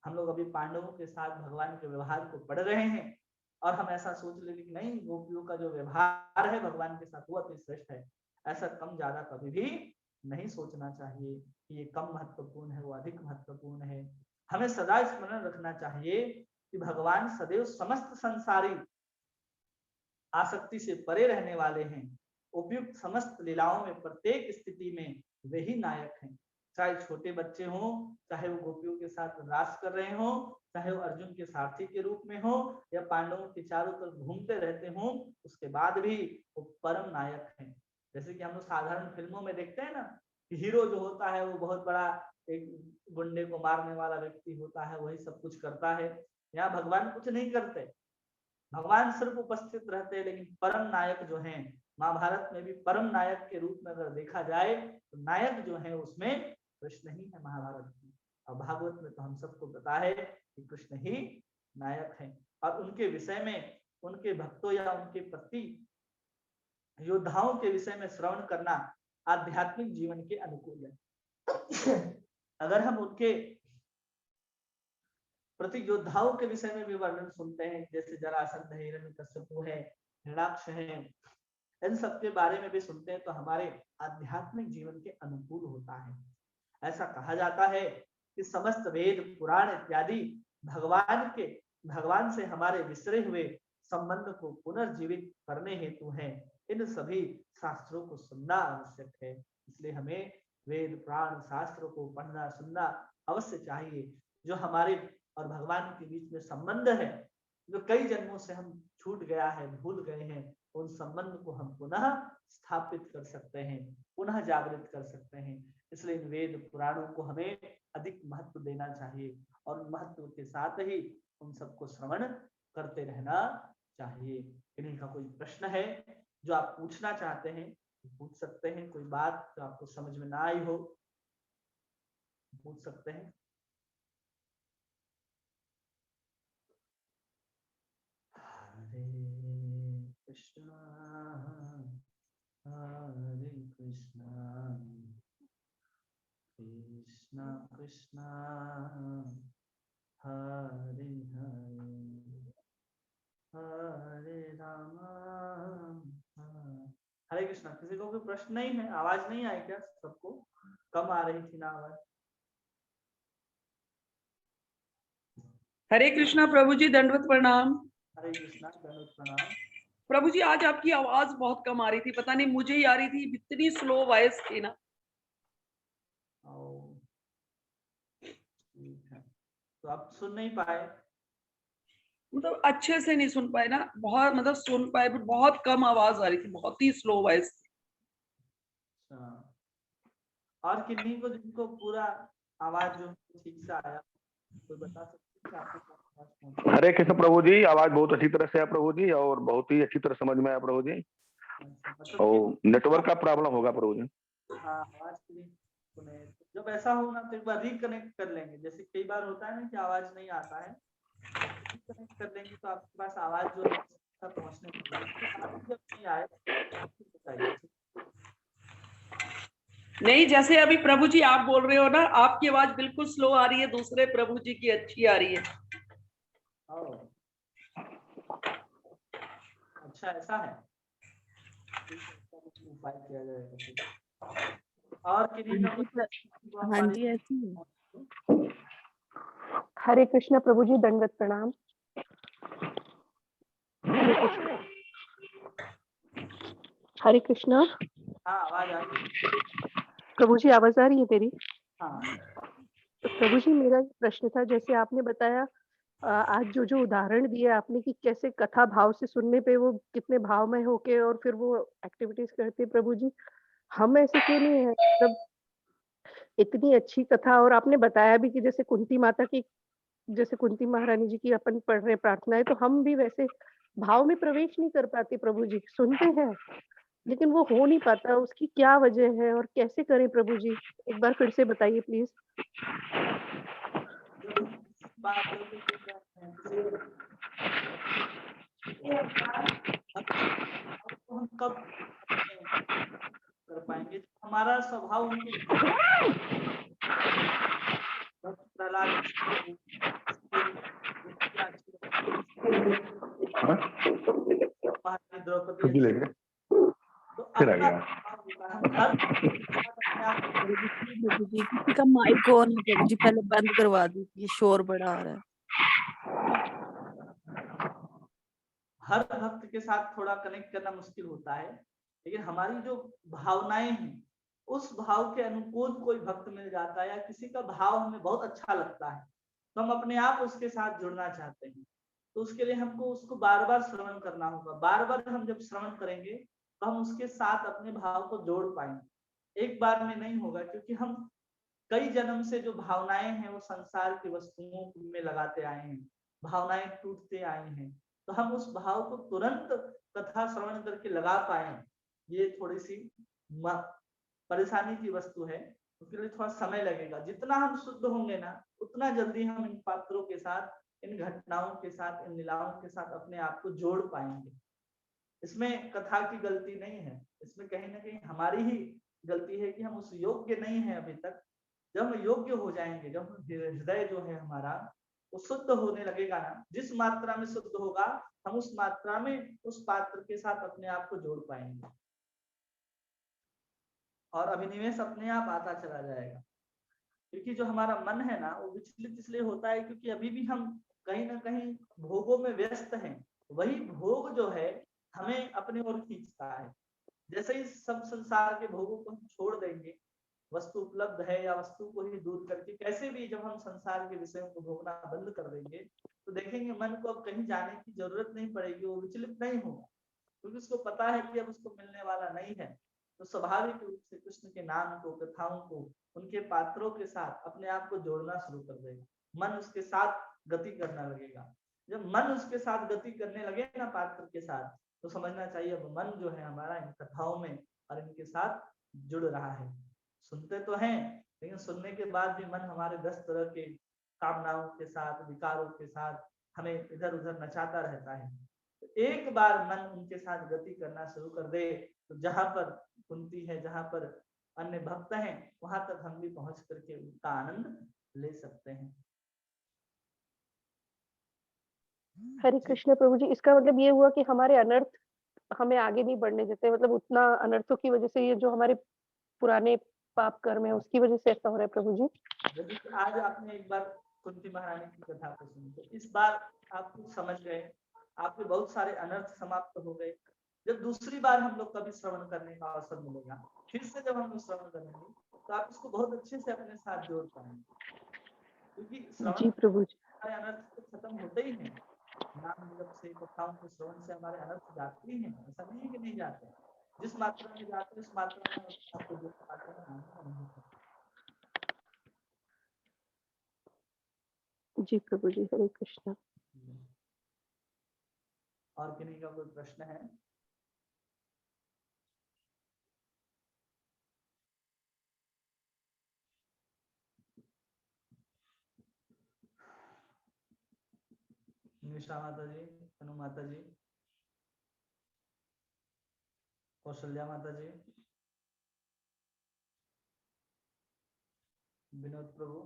हम लोग अभी पांडवों के साथ भगवान के व्यवहार को पढ़ रहे हैं और हम ऐसा सोच लेंगे कि नहीं, गोपियों का जो व्यवहार है भगवान के साथ वो अति श्रेष्ठ है। ऐसा कम ज्यादा कभी भी नहीं सोचना चाहिए कि ये कम महत्वपूर्ण है, वो अधिक महत्वपूर्ण है। हमें सदा स्मरण रखना चाहिए कि भगवान सदैव समस्त संसारी आसक्ति से परे रहने वाले हैं। उपयुक्त समस्त लीलाओं में प्रत्येक स्थिति में वे ही नायक हैं। चाहे छोटे बच्चे हों, चाहे वो गोपियों के साथ रास कर रहे हों, चाहे वो अर्जुन के सारथी के रूप में हो या पांडवों के चारों तरफ घूमते रहते हों, उसके बाद भी वो परम नायक हैं। जैसे कि हम लोग साधारण फिल्मों में देखते हैं ना, हीरो जो होता है वो बहुत बड़ा एक गुंडे को मारने वाला व्यक्ति होता है, वही सब कुछ करता है। यहाँ भगवान कुछ नहीं करते, भगवान सिर्फ उपस्थित रहते हैं। लेकिन परम नायक जो हैं, महाभारत में भी परम नायक के रूप में अगर देखा जाए तो नायक जो है उसमें कृष्ण ही है महाभारत में। और भागवत में तो हम सबको पता है कि कृष्ण ही नायक हैं। और उनके विषय में, उनके भक्तों या उनके प्रति योद्धाओं के विषय में श्रवण करना आध्यात्मिक जीवन के अनुकूल है। अगर हम उनके प्रति योद्धाओं के विषय में भी वर्णन सुनते हैं, जैसे जरासंध है, हिरण्यकश्यप है, हिरण्याक्ष है, इन सब के बारे में भी सुनते हैं, तो हमारे आध्यात्मिक जीवन के अनुकूल होता है। ऐसा कहा जाता है कि समस्त वेद, पुराण इत्यादि भगवान से हमारे विसरे हुए संबंध को पुनर्जीवित करने हेतु हैं। इन सभी शास्त्रों को सुनना आवश्यक है। इसलिए हमें वेद, पुराण, शास्त्रों को पढ़ना सुनना अवश्य चाहिए। जो हमारे और भगवान के बीच में संबंध है, जो कई जन्मों से हम छूट गया है, भूल गए हैं, उन संबंध को हम पुनः स्थापित कर सकते हैं, पुनः जागृत कर सकते हैं। इसलिए इन वेद पुराणों को हमें अधिक महत्व देना चाहिए और महत्व के साथ ही उन सबको श्रवण करते रहना चाहिए। इन्हीं का कोई प्रश्न है जो आप पूछना चाहते हैं पूछ सकते हैं, कोई बात जो आपको समझ में ना आई हो पूछ सकते हैं। हरे कृष्णा कृष्णा कृष्णा हरे हरे हरे राम हरे कृष्णा। किसी को कोई प्रश्न नहीं है? आवाज नहीं आई क्या? सबको कम आ रही थी ना आवाज? हरे कृष्णा प्रभु जी, दंडवत प्रणाम। हरे कृष्णा, दंडवत प्रणाम। प्रभु जी आज आपकी आवाज बहुत कम आ रही थी, पता नहीं मुझे ही आ रही थी, इतनी स्लो वॉइस थी ना। ठीक है, तो आप सुन नहीं पाए? मतलब अच्छे से नहीं सुन पाए ना, बहुत मतलब सुन पाए पर बहुत कम आवाज आ रही थी, बहुत ही स्लो वॉइस थी। अच्छा, और किन्हीं को जिनको पूरा आवाज जो ठीक से आया, कोई बता सकते हैं आपको? हरे कृष्ण प्रभु जी, आवाज बहुत अच्छी तरह से है प्रभु जी, और बहुत ही अच्छी तरह समझ में आया प्रभु जी। मतलब और नेटवर्क का प्रॉब्लम होगा प्रभु जी। हाँ, आवाज सुने। जब ऐसा हो ना तो एक बार रिकनेक्ट कर लेंगे। जैसे कई बार होता है ना कि आवाज नहीं आता है, रिकनेक्ट कर लेंगे तो आपके पास आवाज जो है तक पहुंचने लगेगी। उसके बाद जब नहीं आए तो बताइए। नहीं, जैसे अभी प्रभु जी आप बोल रहे हो ना, आपकी आवाज बिल्कुल स्लो आ रही है, दूसरे प्रभु जी की अच्छी आ रही है। अच्छा, ऐसा है, उपाय किया जाएगा। और किन्हीं का कुछ हाँ जी ऐसी है। हरे कृष्णा प्रभु जी, दंडवत प्रणाम। हरे कृष्णा। हाँ, आवाज आ रही है प्रभु जी, आवाज आ रही है मेरी? हाँ। प्रभु जी, मेरा प्रश्न था, जैसे आपने बताया आज जो उदाहरण दिए आपने कि कैसे कथा भाव से सुनने पे वो कितने भाव में होके और फिर वो एक्टिविटीज करते हैं। प्रभु जी, हम ऐसे क्यों नहीं है? मतलब इतनी अच्छी कथा, और आपने बताया भी कि जैसे कुंती माता की, जैसे कुंती महारानी जी की अपन पढ़ रहे प्रार्थनाएं, तो हम भी वैसे भाव में प्रवेश नहीं कर पाते। प्रभु जी, सुनते हैं लेकिन वो हो नहीं पाता, उसकी क्या वजह है और कैसे करें? प्रभु जी एक बार फिर से बताइए प्लीज। बात करके हम कब कर पाएंगे? जब हमारा स्वभाव उनके प्रहलाद द्रौपदी लेंगे तो फिर आ अपना गया। हम हर प्रभु जी किसी का माइक ऑन है प्रभु जी, पहले बंद करवा दीजिए, शोर बड़ा आ रहा है। हर भक्त के साथ थोड़ा कनेक्ट करना मुश्किल होता है, लेकिन हमारी जो भावनाएं हैं उस भाव के अनुकूल कोई भक्त मिल जाता है या किसी का भाव हमें बहुत अच्छा लगता है तो हम अपने आप उसके साथ जुड़ना चाहते हैं। तो उसके लिए हमको उसको बार बार श्रवण करना होगा। बार बार हम जब श्रवण करेंगे तो हम उसके साथ अपने भाव को जोड़ पाएंगे। एक बार में नहीं होगा, क्योंकि हम कई जन्म से जो भावनाएं हैं वो संसार की वस्तुओं में लगाते आए हैं, भावनाएं टूटते आए हैं। तो हम उस भाव को तुरंत कथा श्रवण करके लगा पाए, ये थोड़ी सी परेशानी की वस्तु है। उसके लिए थोड़ा समय लगेगा। जितना हम शुद्ध होंगे ना उतना जल्दी हम इन पात्रों के साथ, इन घटनाओं के साथ, इन लीलाओं के साथ अपने आप को जोड़ पाएंगे। इसमें कथा की गलती नहीं है, इसमें कहीं ना कहीं हमारी ही गलती है कि हम उस योग्य नहीं है अभी तक। जब हम योग्य हो जाएंगे, जब हृदय जो है हमारा वो शुद्ध होने लगेगा ना, जिस मात्रा में शुद्ध होगा हम उस मात्रा में उस पात्र के साथ अपने आप को जोड़ पाएंगे और अभिनिवेश अपने आप आता चला जाएगा। क्योंकि जो हमारा मन है ना वो विचलित इसलिए होता है क्योंकि अभी भी हम कहीं ना कहीं भोगों में व्यस्त हैं। वही भोग जो है हमें अपने ओर खींचता है। जैसे ही सब संसार के भोगों को हम छोड़ देंगे, वस्तु उपलब्ध है या वस्तु को ही दूर करके कैसे भी जब हम संसार के विषयों को भोगना बंद कर देंगे तो देखेंगे मन को अब कहीं जाने की जरूरत नहीं पड़ेगी, वो विचलित नहीं होगा। क्योंकि उसको पता है कि अब उसको मिलने वाला नहीं है, तो स्वाभाविक रूप से कृष्ण के नाम को, कथाओं को, उनके पात्रों के साथ अपने आप को जोड़ना शुरू कर देगा, मन उसके साथ गति करना लगेगा। जब मन उसके साथ गति करने लगे ना पात्र के साथ, तो समझना चाहिए अब मन जो है हमारा इन कथाओं में और इनके साथ जुड़ रहा है। सुनते तो हैं, लेकिन सुनने के बाद भी मन हमारे 10 तरह के कामनाओं के साथ, विकारों के साथ हमें इधर उधर नचाता रहता है। तो एक बार मन उनके साथ गति करना शुरू कर दे, तो जहां पर कुंती है, जहां पर अन्य भक्त हैं, वहां तक हम भी पहुंच करके उनका आनंद ले सकते हैं। हरे कृष्ण प्रभु जी, इसका मतलब ये हुआ कि हमारे अनर्थ हमें आगे नहीं बढ़ने देते, मतलब उतना अनर्थों की वजह से, ये जो हमारे पुराने पाप कर्म है उसकी वजह से ऐसा हो रहा है प्रभु जी। जैसे कि आज आपने एक बार कुंती महारानी की कथा को सुनी, तो इस बार आप कुछ समझ गए, आपके बहुत सारे अनर्थ समाप्त हो गए। जब दूसरी बार हम लोग कभी श्रवण करने का अवसर मिलेगा, फिर से जब हम लोग श्रवण करेंगे, तो आप इसको बहुत अच्छे से अपने साथ जोड़ पाएंगे, क्योंकि श्रवण जी प्रभु जी। हमारे अनर्थ तो खत्म होते ही हैं। नाम जप से, कथाओं के श्रवण से हमारे अनर्थ जाते ही हैं, ऐसा नहीं है कि नहीं जाते। जिस मात्रा में जाते हैं उस मात्रा में आपको जो पाते हैं नहीं होता। जी प्रभु जी, हरे कृष्ण। और किन्हीं का कोई प्रश्न है? निशा माता जी, अनु माता जी, कौशल्या माता जी, विनोद प्रभु,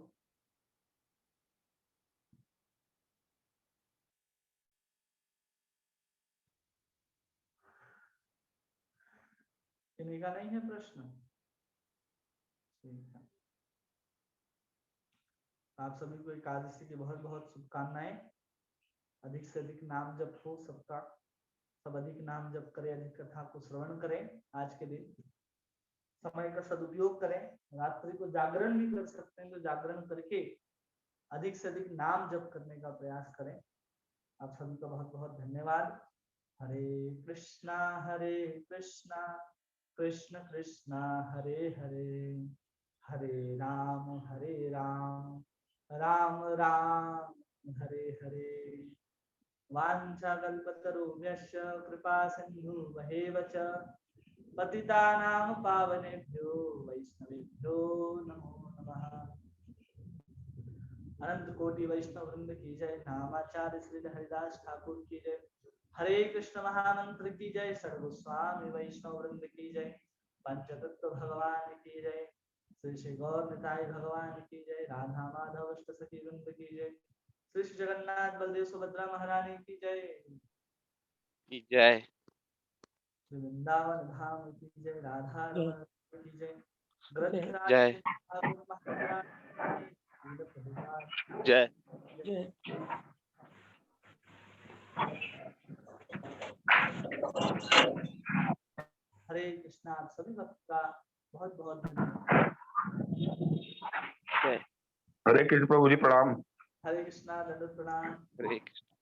किन्हीं का नहीं है प्रश्न? ठीक है। आप सभी को एकादशी की बहुत बहुत शुभकामनाएं। अधिक से अधिक नाम जप हो सबका, सब अधिक नाम जप करें, अधिक कथा को श्रवण करें। आज के दिन समय का सदुपयोग करें, रात्रि को जागरण भी कर सकते हैं तो जागरण करके अधिक से अधिक नाम जप करने का प्रयास करें। आप सभी का बहुत बहुत धन्यवाद। हरे कृष्णा कृष्ण कृष्णा हरे हरे, हरे राम राम राम हरे हरे। वाञ्छाकल्पतरुभ्यश्च कृपा सिन्धुभ्येव च पतितानां पावनेभ्यो वैष्णवेभ्यो नमो नमः। अनंत कोटि वैष्णव वृंद की जय, नामाचार्य श्री हरिदास ठाकुर की जय, हरे कृष्ण महामंत्र की जय, सर्वस्वामी वैष्णव वृंद की जय, पंचतत्व भगवान की जय, श्री श्री गौर निताई भगवान की जय, राधा माधव अष्ट सखी वृंद की जय, श्री श्री जगन्नाथ बलदेव सुभद्रा महारानी की जय जय, श्री वृंदावन धाम की जय, राधा रमण की जय, ग्रंथराज जय। ठाकुर महाराज की जय। हरे कृष्णा। आप सभी भक्त का बहुत बहुत धन्यवाद। जय। हरे कृष्ण प्रभु जी, प्रणाम। हरे कृष्णा, दंडवत प्रणाम। हरे कृष्ण।